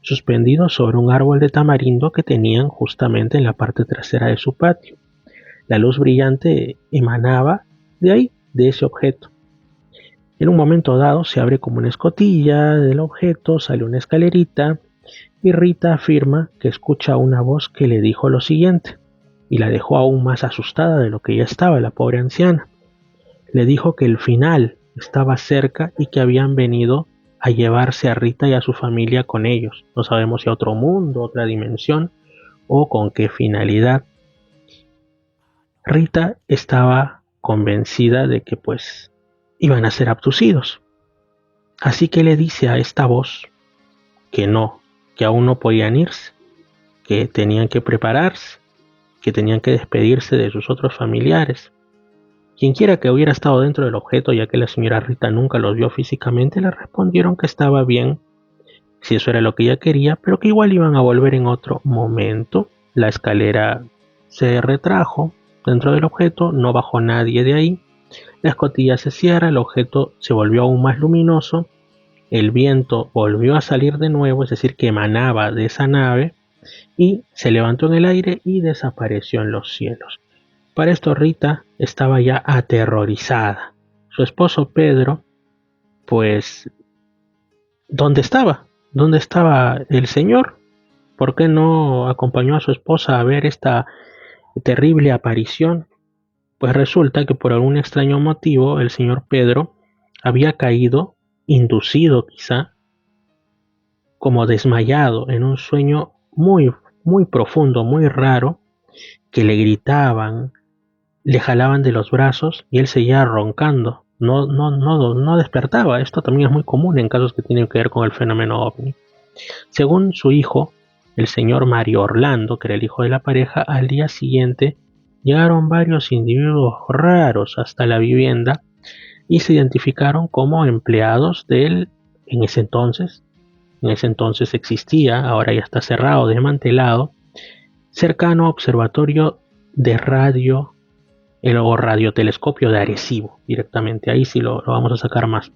suspendido sobre un árbol de tamarindo que tenían justamente en la parte trasera de su patio. La luz brillante emanaba de ahí, de ese objeto. En un momento dado se abre como una escotilla del objeto, sale una escalerita y Rita afirma que escucha una voz que le dijo lo siguiente, y la dejó aún más asustada de lo que ya estaba la pobre anciana. Le dijo que el final estaba cerca y que habían venido a llevarse a Rita y a su familia con ellos. No sabemos si a otro mundo, otra dimensión o con qué finalidad. Rita estaba convencida de que pues iban a ser abducidos. Así que le dice a esta voz que no, que aún no podían irse, que tenían que prepararse, que tenían que despedirse de sus otros familiares. Quienquiera que hubiera estado dentro del objeto, ya que la señora Rita nunca los vio físicamente, le respondieron que estaba bien, si eso era lo que ella quería, pero que igual iban a volver en otro momento. La escalera se retrajo dentro del objeto, no bajó nadie de ahí, la escotilla se cierra, el objeto se volvió aún más luminoso, el viento volvió a salir de nuevo, es decir, que emanaba de esa nave, y se levantó en el aire y desapareció en los cielos. Para esto Rita estaba ya aterrorizada. Su esposo Pedro, pues, ¿dónde estaba? ¿Dónde estaba el señor? ¿Por qué no acompañó a su esposa a ver esta terrible aparición? Pues resulta que por algún extraño motivo el señor Pedro había caído, inducido quizá, como desmayado en un sueño muy profundo, muy raro, que le gritaban, le jalaban de los brazos y él seguía roncando. No despertaba. Esto también es muy común en casos que tienen que ver con el fenómeno ovni. Según su hijo, el señor Mario Orlando, que era el hijo de la pareja, al día siguiente llegaron varios individuos raros hasta la vivienda y se identificaron como empleados de él en ese entonces. En ese entonces existía, ahora ya está cerrado, desmantelado, cercano observatorio de radio, o radiotelescopio de Arecibo, directamente, ahí sí lo vamos a sacar más,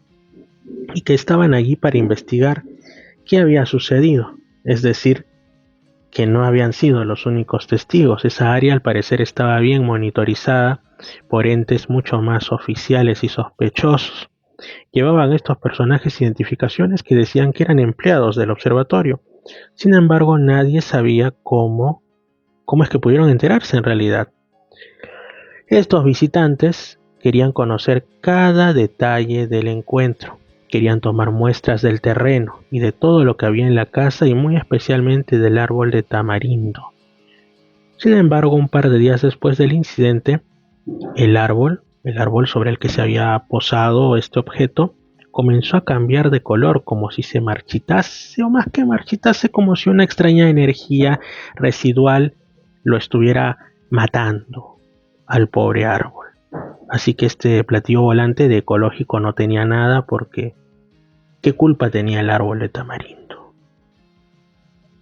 y que estaban allí para investigar qué había sucedido, es decir, que no habían sido los únicos testigos. Esa área al parecer estaba bien monitorizada por entes mucho más oficiales y sospechosos. Llevaban estos personajes identificaciones que decían que eran empleados del observatorio. Sin embargo, nadie sabía cómo es que pudieron enterarse en realidad. Estos visitantes querían conocer cada detalle del encuentro, querían tomar muestras del terreno y de todo lo que había en la casa y muy especialmente del árbol de tamarindo. Sin embargo, un par de días después del incidente, el árbol sobre el que se había posado este objeto, comenzó a cambiar de color como si se marchitase, o más que marchitase, como si una extraña energía residual lo estuviera matando al pobre árbol. Así que este platillo volante de ecológico no tenía nada, porque ¿qué culpa tenía el árbol de tamarindo?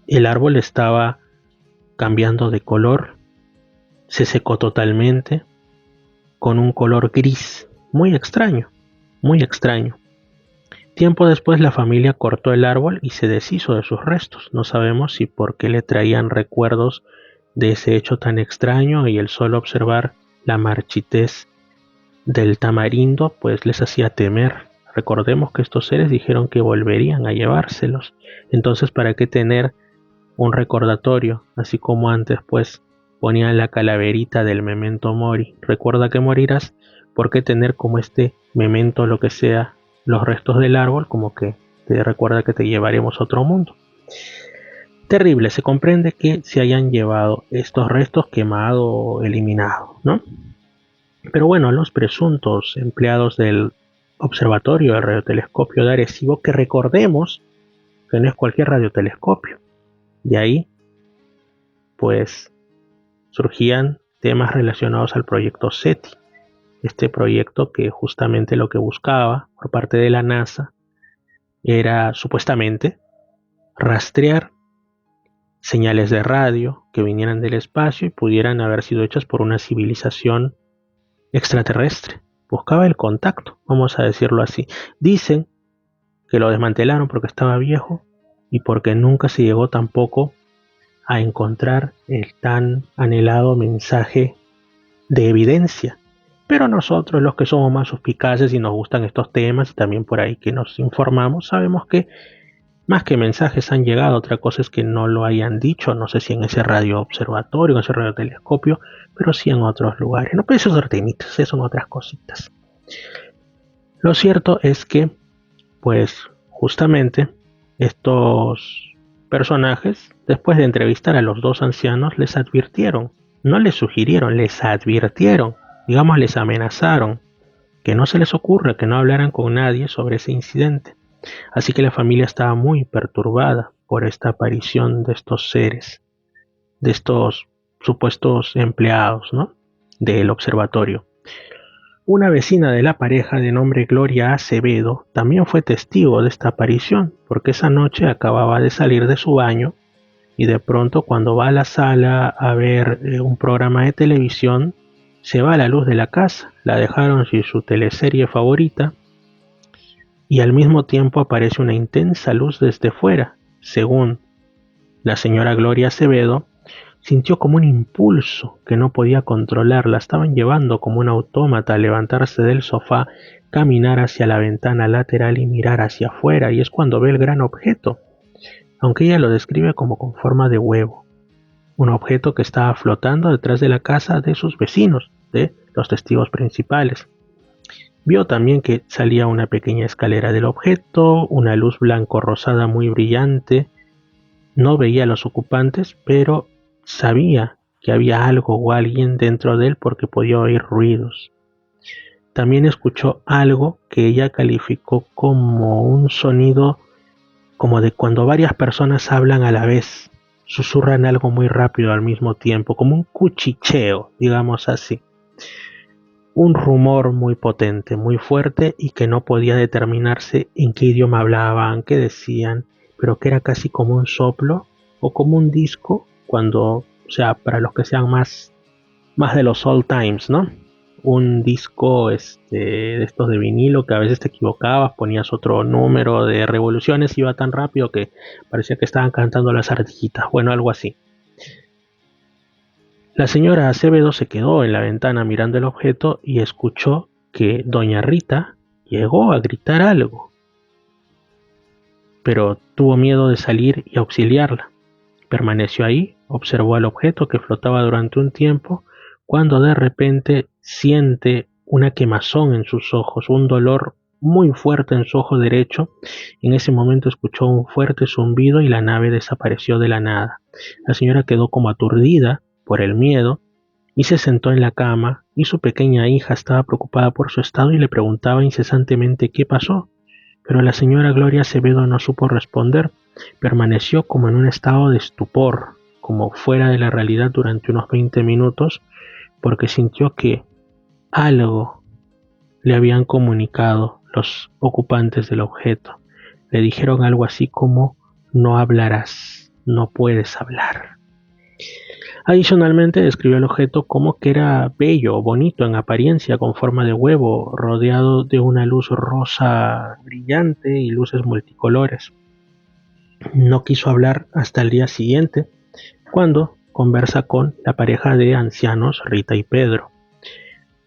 El árbol estaba cambiando de color, se secó totalmente, con un color gris, muy extraño, muy extraño. Tiempo después la familia cortó el árbol y se deshizo de sus restos. No sabemos si porque le traían recuerdos de ese hecho tan extraño y el solo observar la marchitez del tamarindo pues les hacía temer. Recordemos que estos seres dijeron que volverían a llevárselos. Entonces, ¿para qué tener un recordatorio? Así como antes pues ponían la calaverita del memento mori, recuerda que morirás. ¿Por qué tener como este memento, lo que sea, los restos del árbol, como que te recuerda que te llevaremos a otro mundo? Terrible. Se comprende que se hayan llevado estos restos quemados o eliminados, ¿no? Pero bueno, los presuntos empleados del observatorio del radiotelescopio de Arecibo, que recordemos que no es cualquier radiotelescopio, de ahí pues surgían temas relacionados al proyecto SETI, este proyecto que justamente lo que buscaba por parte de la NASA era supuestamente rastrear señales de radio que vinieran del espacio y pudieran haber sido hechas por una civilización extraterrestre. buscaba el contacto, vamos a decirlo así. Dicen que lo desmantelaron porque estaba viejo y porque nunca se llegó tampoco a encontrar el tan anhelado mensaje de evidencia. Pero nosotros, los que somos más suspicaces y nos gustan estos temas y también por ahí que nos informamos, sabemos que más que mensajes han llegado. Otra cosa es que no lo hayan dicho, no sé si en ese radio observatorio, en ese radiotelescopio, pero sí en otros lugares. No, pero esos temitas, esas son otras cositas. Lo cierto es que, pues, justamente estos personajes, después de entrevistar a los dos ancianos, les advirtieron, no les sugirieron, les advirtieron, digamos, les amenazaron, que no se les ocurra que no hablaran con nadie sobre ese incidente. Así que la familia estaba muy perturbada por esta aparición de estos seres, de estos supuestos empleados, ¿no?, del observatorio. Una vecina de la pareja de nombre Gloria Acevedo también fue testigo de esta aparición, porque esa noche acababa de salir de su baño y de pronto cuando va a la sala a ver un programa de televisión, se va la luz de la casa, la dejaron sin su teleserie favorita y al mismo tiempo aparece una intensa luz desde fuera. Según la señora Gloria Acevedo, sintió como un impulso que no podía controlar, la estaban llevando como un autómata a levantarse del sofá, caminar hacia la ventana lateral y mirar hacia afuera, y es cuando ve el gran objeto, aunque ella lo describe como con forma de huevo, un objeto que estaba flotando detrás de la casa de sus vecinos, de los testigos principales. Vio también que salía una pequeña escalera del objeto, una luz blanco-rosada muy brillante. No veía a los ocupantes, pero sabía que había algo o alguien dentro de él porque podía oír ruidos. También escuchó algo que ella calificó como un sonido como de cuando varias personas hablan a la vez, susurran algo muy rápido al mismo tiempo, como un cuchicheo, digamos así. Un rumor muy potente, muy fuerte y que no podía determinarse en qué idioma hablaban, qué decían, pero que era casi como un soplo o como un disco cuando, o sea, para los que sean más de los old times, ¿no? Un disco de estos de vinilo que a veces te equivocabas, ponías otro número de revoluciones, iba tan rápido que parecía que estaban cantando las ardillitas, bueno, algo así. La señora Acevedo se quedó en la ventana mirando el objeto y escuchó que doña Rita llegó a gritar algo, pero tuvo miedo de salir y auxiliarla. Permaneció ahí, observó el objeto que flotaba durante un tiempo, cuando de repente siente una quemazón en sus ojos, un dolor muy fuerte en su ojo derecho. En ese momento escuchó un fuerte zumbido y la nave desapareció de la nada. La señora quedó como aturdida por el miedo y se sentó en la cama, y su pequeña hija estaba preocupada por su estado y le preguntaba incesantemente qué pasó, pero la señora Gloria Acevedo no supo responder. Permaneció como en un estado de estupor, como fuera de la realidad durante unos 20 minutos, porque sintió que algo le habían comunicado los ocupantes del objeto. Le dijeron algo así como: no hablarás, no puedes hablar. Adicionalmente describió el objeto como que era bello, bonito en apariencia, con forma de huevo, rodeado de una luz rosa brillante y luces multicolores. No quiso hablar hasta el día siguiente, cuando conversa con la pareja de ancianos Rita y Pedro.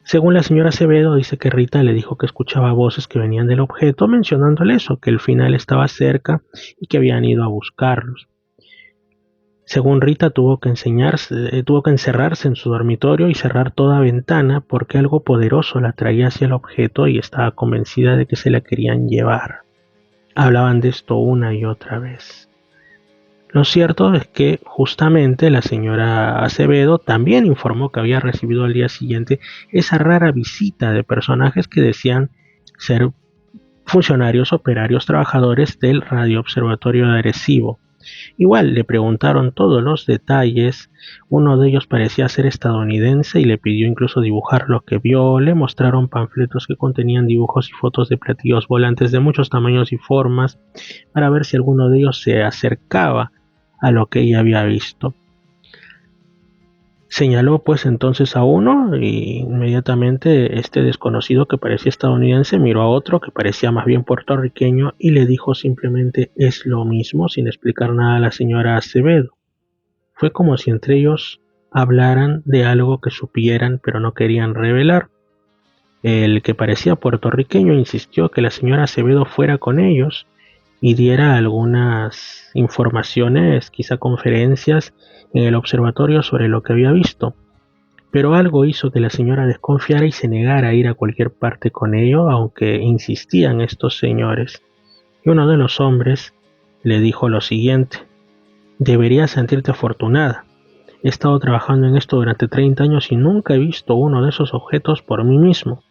Según la señora Acevedo, dice que Rita le dijo que escuchaba voces que venían del objeto, mencionándole eso, que el final estaba cerca y que habían ido a buscarlos. Según Rita, tuvo que encerrarse en su dormitorio y cerrar toda ventana porque algo poderoso la traía hacia el objeto y estaba convencida de que se la querían llevar. Hablaban de esto una y otra vez. Lo cierto es que justamente la señora Acevedo también informó que había recibido al día siguiente esa rara visita de personajes que decían ser funcionarios, operarios, trabajadores del Radio Observatorio de Arecibo. Igual le preguntaron todos los detalles. Uno de ellos parecía ser estadounidense y le pidió incluso dibujar lo que vio. Le mostraron panfletos que contenían dibujos y fotos de platillos volantes de muchos tamaños y formas para ver si alguno de ellos se acercaba a lo que ella había visto. Señaló pues entonces a uno y inmediatamente este desconocido que parecía estadounidense miró a otro que parecía más bien puertorriqueño y le dijo simplemente es lo mismo sin explicar nada a la señora Acevedo. Fue como si entre ellos hablaran de algo que supieran pero no querían revelar. El que parecía puertorriqueño insistió que la señora Acevedo fuera con ellos y diera algunas informaciones, quizá conferencias en el observatorio sobre lo que había visto. Pero algo hizo que la señora desconfiara y se negara a ir a cualquier parte con ello, aunque insistían estos señores. Y uno de los hombres le dijo lo siguiente: deberías sentirte afortunada. He estado trabajando en esto durante 30 años y nunca he visto uno de esos objetos por mí mismo.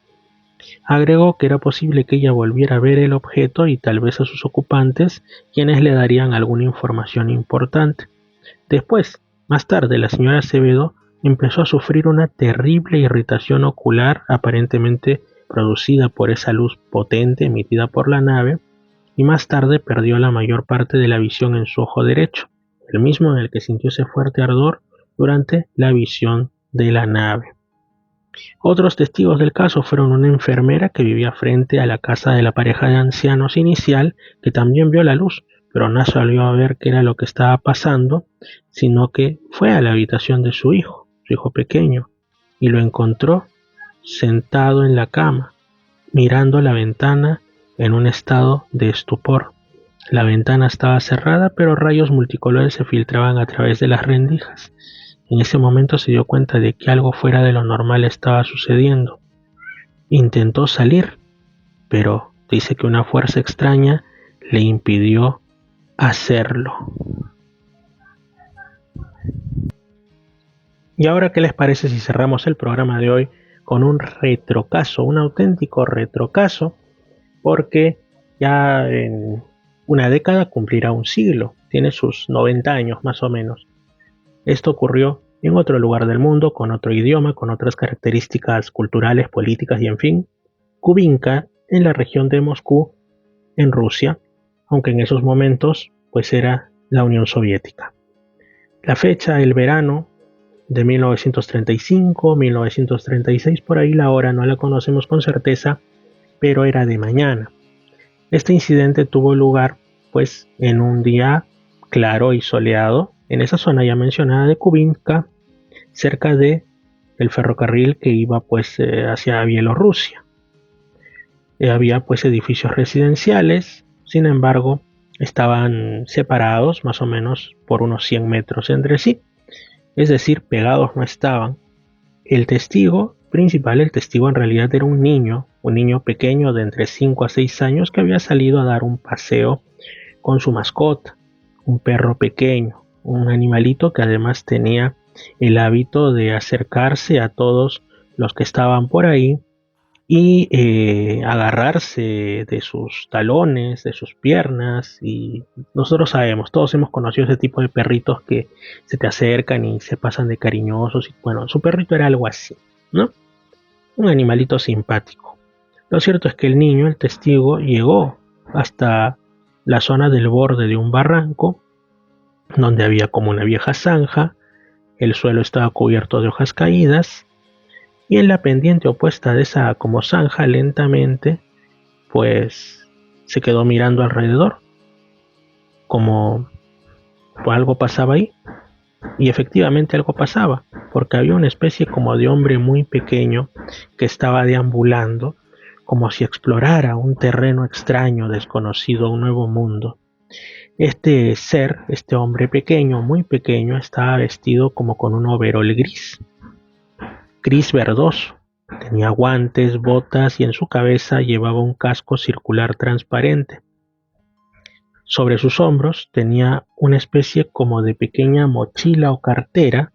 Agregó que era posible que ella volviera a ver el objeto y tal vez a sus ocupantes, quienes le darían alguna información importante. Después, más tarde, la señora Acevedo empezó a sufrir una terrible irritación ocular, aparentemente producida por esa luz potente emitida por la nave, y más tarde perdió la mayor parte de la visión en su ojo derecho, el mismo en el que sintió ese fuerte ardor durante la visión de la nave. Otros testigos del caso fueron una enfermera que vivía frente a la casa de la pareja de ancianos inicial, que también vio la luz, pero no salió a ver qué era lo que estaba pasando, sino que fue a la habitación de su hijo pequeño, y lo encontró sentado en la cama, mirando la ventana en un estado de estupor. La ventana estaba cerrada, pero rayos multicolores se filtraban a través de las rendijas. En ese momento se dio cuenta de que algo fuera de lo normal estaba sucediendo. Intentó salir, pero dice que una fuerza extraña le impidió hacerlo. ¿Y ahora qué les parece si cerramos el programa de hoy con un retrocaso, un auténtico retrocaso? Porque ya en una década cumplirá un siglo, tiene sus 90 años más o menos. Esto ocurrió en otro lugar del mundo, con otro idioma, con otras características culturales, políticas y en fin. Kubinka, en la región de Moscú, en Rusia, aunque en esos momentos pues era la Unión Soviética. La fecha, el verano de 1935, 1936, por ahí la hora no la conocemos con certeza, pero era de mañana. Este incidente tuvo lugar pues en un día claro y soleado en esa zona ya mencionada de Kubinka, cerca de el ferrocarril que iba pues hacia Bielorrusia. Había pues edificios residenciales, sin embargo estaban separados más o menos por unos 100 metros entre sí, es decir, pegados no estaban. El testigo principal, el testigo en realidad era un niño pequeño de entre 5 a 6 años que había salido a dar un paseo con su mascota, un perro pequeño, un animalito que además tenía el hábito de acercarse a todos los que estaban por ahí y agarrarse de sus talones, de sus piernas, y nosotros sabemos, todos hemos conocido ese tipo de perritos que se te acercan y se pasan de cariñosos, y bueno, su perrito era algo así, ¿no? Un animalito simpático. Lo cierto es que el niño, el testigo, llegó hasta la zona del borde de un barranco, donde había como una vieja zanja, el suelo estaba cubierto de hojas caídas, y en la pendiente opuesta de esa como zanja, lentamente, pues se quedó mirando alrededor, como algo pasaba ahí. Y efectivamente algo pasaba, porque había una especie como de hombre muy pequeño que estaba deambulando, como si explorara un terreno extraño, desconocido, un nuevo mundo. Este ser, este hombre pequeño, muy pequeño, estaba vestido como con un overol gris verdoso. Tenía guantes, botas y en su cabeza llevaba un casco circular transparente. Sobre sus hombros tenía una especie como de pequeña mochila o cartera,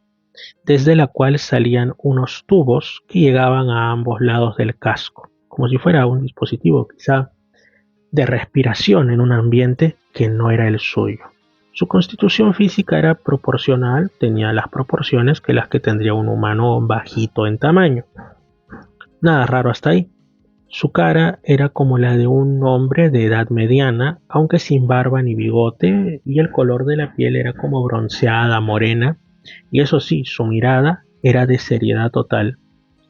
desde la cual salían unos tubos que llegaban a ambos lados del casco, como si fuera un dispositivo quizá de respiración en un ambiente que no era el suyo. Su constitución física era proporcional, tenía las proporciones que las que tendría un humano bajito en tamaño. Nada raro hasta ahí. Su cara era como la de un hombre de edad mediana, aunque sin barba ni bigote, y el color de la piel era como bronceada, morena, y eso sí, su mirada era de seriedad total.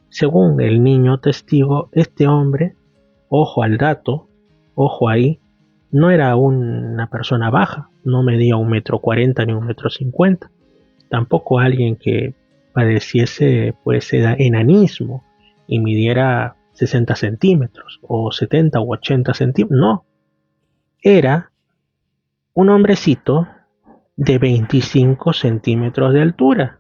Según el niño testigo, este hombre, ojo al dato, ojo ahí, no era una persona baja, no medía 1,40 m ni 1,50 m, tampoco alguien que padeciese pues enanismo y midiera 60 centímetros o 70 u 80 centímetros, no, era un hombrecito de 25 centímetros de altura.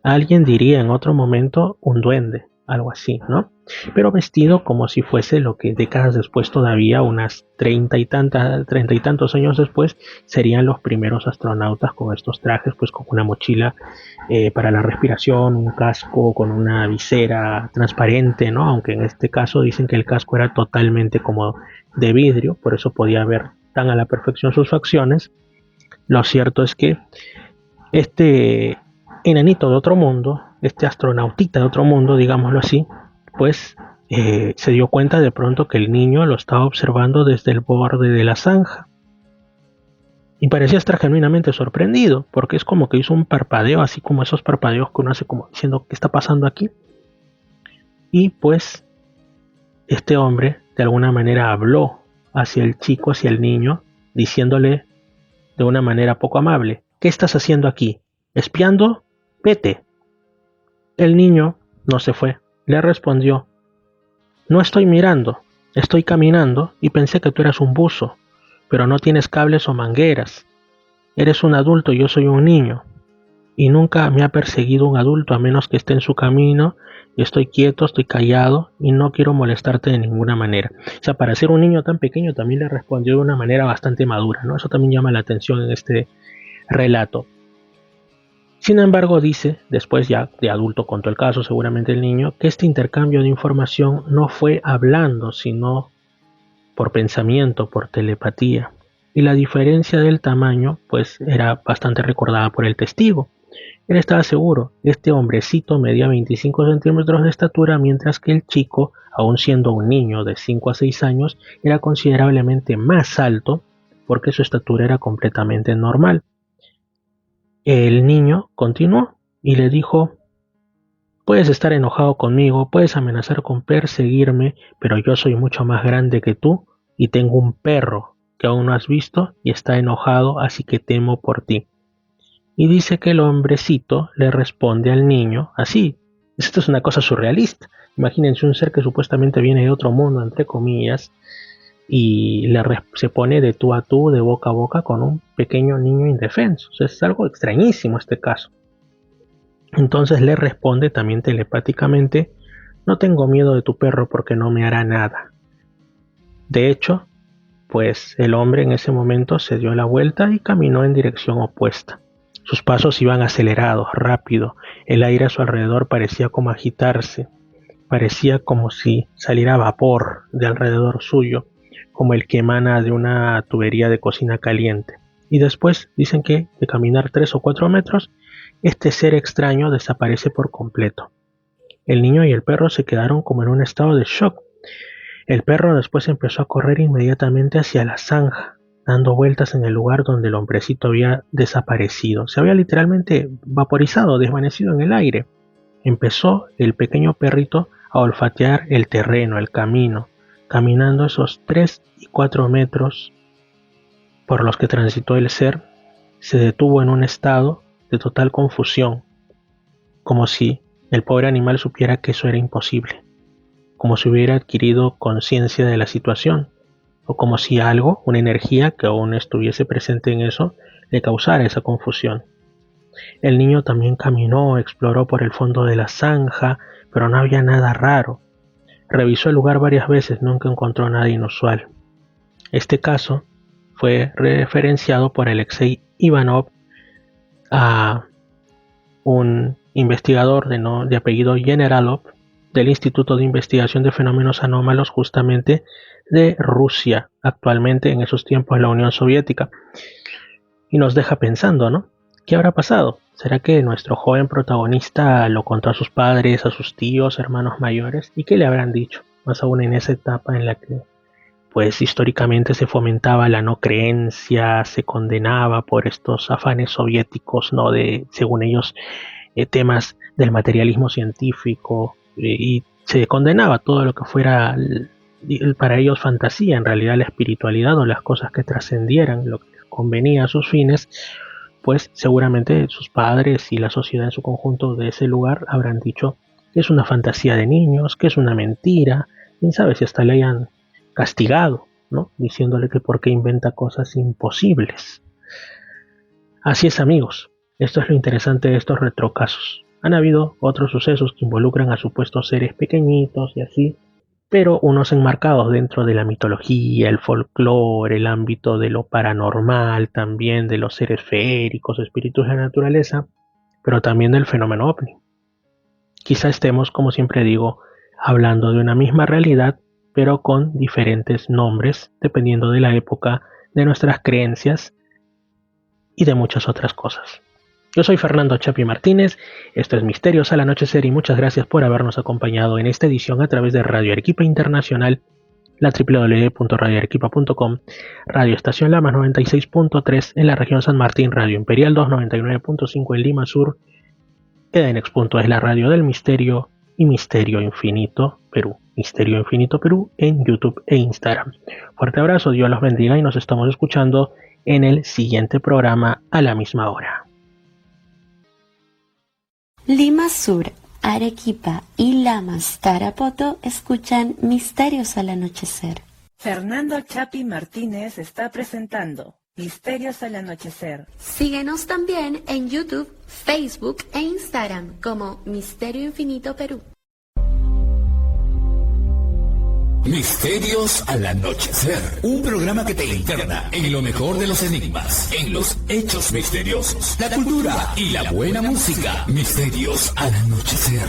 Alguien diría en otro momento un duende, algo así, ¿no? Pero vestido como si fuese lo que décadas después, todavía unas 30 y tantos años después, serían los primeros astronautas con estos trajes, pues con una mochila para la respiración, un casco con una visera transparente, ¿no? Aunque en este caso dicen que el casco era totalmente como de vidrio, por eso podía ver tan a la perfección sus facciones. Lo cierto es que este enanito de otro mundo, este astronautita de otro mundo, digámoslo así, pues se dio cuenta de pronto que el niño lo estaba observando desde el borde de la zanja. Y parecía estar genuinamente sorprendido, porque es como que hizo un parpadeo, así como esos parpadeos que uno hace como diciendo, ¿qué está pasando aquí? Y pues este hombre de alguna manera habló hacia el chico, hacia el niño, diciéndole de una manera poco amable, ¿qué estás haciendo aquí? ¿Espiando? Vete. El niño no se fue, le respondió, no estoy mirando, estoy caminando y pensé que tú eras un buzo, pero no tienes cables o mangueras. Eres un adulto y yo soy un niño, y nunca me ha perseguido un adulto a menos que esté en su camino, y estoy quieto, estoy callado y no quiero molestarte de ninguna manera. O sea, para ser un niño tan pequeño también le respondió de una manera bastante madura, ¿no? Eso también llama la atención en este relato. Sin embargo, dice, después ya de adulto contó el caso seguramente el niño, que este intercambio de información no fue hablando, sino por pensamiento, por telepatía. Y la diferencia del tamaño, pues era bastante recordada por el testigo. Él estaba seguro, este hombrecito medía 25 centímetros de estatura, mientras que el chico, aun siendo un niño de 5 a 6 años, era considerablemente más alto porque su estatura era completamente normal. El niño continuó y le dijo, puedes estar enojado conmigo, puedes amenazar con perseguirme, pero yo soy mucho más grande que tú y tengo un perro que aún no has visto y está enojado, así que temo por ti. Y dice que el hombrecito le responde al niño así. Esto es una cosa surrealista. Imagínense un ser que supuestamente viene de otro mundo, entre comillas, y se pone de tú a tú, de boca a boca con un pequeño niño indefenso. O sea, es algo extrañísimo este caso. Entonces le responde también telepáticamente, no tengo miedo de tu perro porque no me hará nada. De hecho, pues el hombre en ese momento se dio la vuelta y caminó en dirección opuesta. Sus pasos iban acelerados, rápido, el aire a su alrededor parecía como agitarse, parecía como si saliera vapor de alrededor suyo, como el que emana de una tubería de cocina caliente. Y después dicen que de caminar 3 o 4 metros, este ser extraño desaparece por completo. El niño y el perro se quedaron como en un estado de shock. El perro después empezó a correr inmediatamente hacia la zanja, dando vueltas en el lugar donde el hombrecito había desaparecido. Se había literalmente vaporizado, desvanecido en el aire. Empezó el pequeño perrito a olfatear el terreno, el camino, caminando esos 3 y 4 metros por los que transitó el ser. Se detuvo en un estado de total confusión, como si el pobre animal supiera que eso era imposible, como si hubiera adquirido conciencia de la situación, o como si algo, una energía que aún estuviese presente en eso, le causara esa confusión. El niño también caminó, exploró por el fondo de la zanja, pero no había nada raro. Revisó el lugar varias veces, nunca encontró nada inusual. Este caso fue referenciado por Alexei Ivanov a un investigador de apellido Generalov del Instituto de Investigación de Fenómenos Anómalos, justamente de Rusia, actualmente en esos tiempos la Unión Soviética. Y nos deja pensando, ¿no? ¿Qué habrá pasado? ¿Será que nuestro joven protagonista lo contó a sus padres, a sus tíos, hermanos mayores? ¿Y qué le habrán dicho? Más aún en esa etapa en la que, pues históricamente se fomentaba la no creencia, se condenaba por estos afanes soviéticos, ¿no? De, según ellos, temas del materialismo científico, y se condenaba todo lo que fuera para ellos fantasía, en realidad la espiritualidad o las cosas que trascendieran lo que convenía a sus fines, pues seguramente sus padres y la sociedad en su conjunto de ese lugar habrán dicho que es una fantasía de niños, que es una mentira, quién sabe si hasta le hayan castigado, ¿no? Diciéndole que por qué inventa cosas imposibles. Así es, amigos, esto es lo interesante de estos retrocasos. Han habido otros sucesos que involucran a supuestos seres pequeñitos y así, pero unos enmarcados dentro de la mitología, el folclore, el ámbito de lo paranormal, también de los seres feéricos, espíritus de la naturaleza, pero también del fenómeno ovni. Quizá estemos, como siempre digo, hablando de una misma realidad, pero con diferentes nombres, dependiendo de la época, de nuestras creencias y de muchas otras cosas. Yo soy Fernando Chapi Martínez, esto es Misterios al Anochecer y muchas gracias por habernos acompañado en esta edición a través de Radio Arequipa Internacional, la www.radioarequipa.com, Radio Estación Lamas 96.3 en la región San Martín, Radio Imperial 299.5 en Lima Sur, Edenex.es la radio del misterio y Misterio Infinito Perú. Misterio Infinito Perú en YouTube e Instagram. Fuerte abrazo, Dios los bendiga y nos estamos escuchando en el siguiente programa a la misma hora. Lima Sur, Arequipa y Lamas, Tarapoto escuchan Misterios al Anochecer. Fernando Chapi Martínez está presentando Misterios al Anochecer. Síguenos también en YouTube, Facebook e Instagram como Misterio Infinito Perú. Misterios al Anochecer, un programa que te interna en lo mejor de los enigmas, en los hechos misteriosos, la cultura y la buena música. Misterios al Anochecer.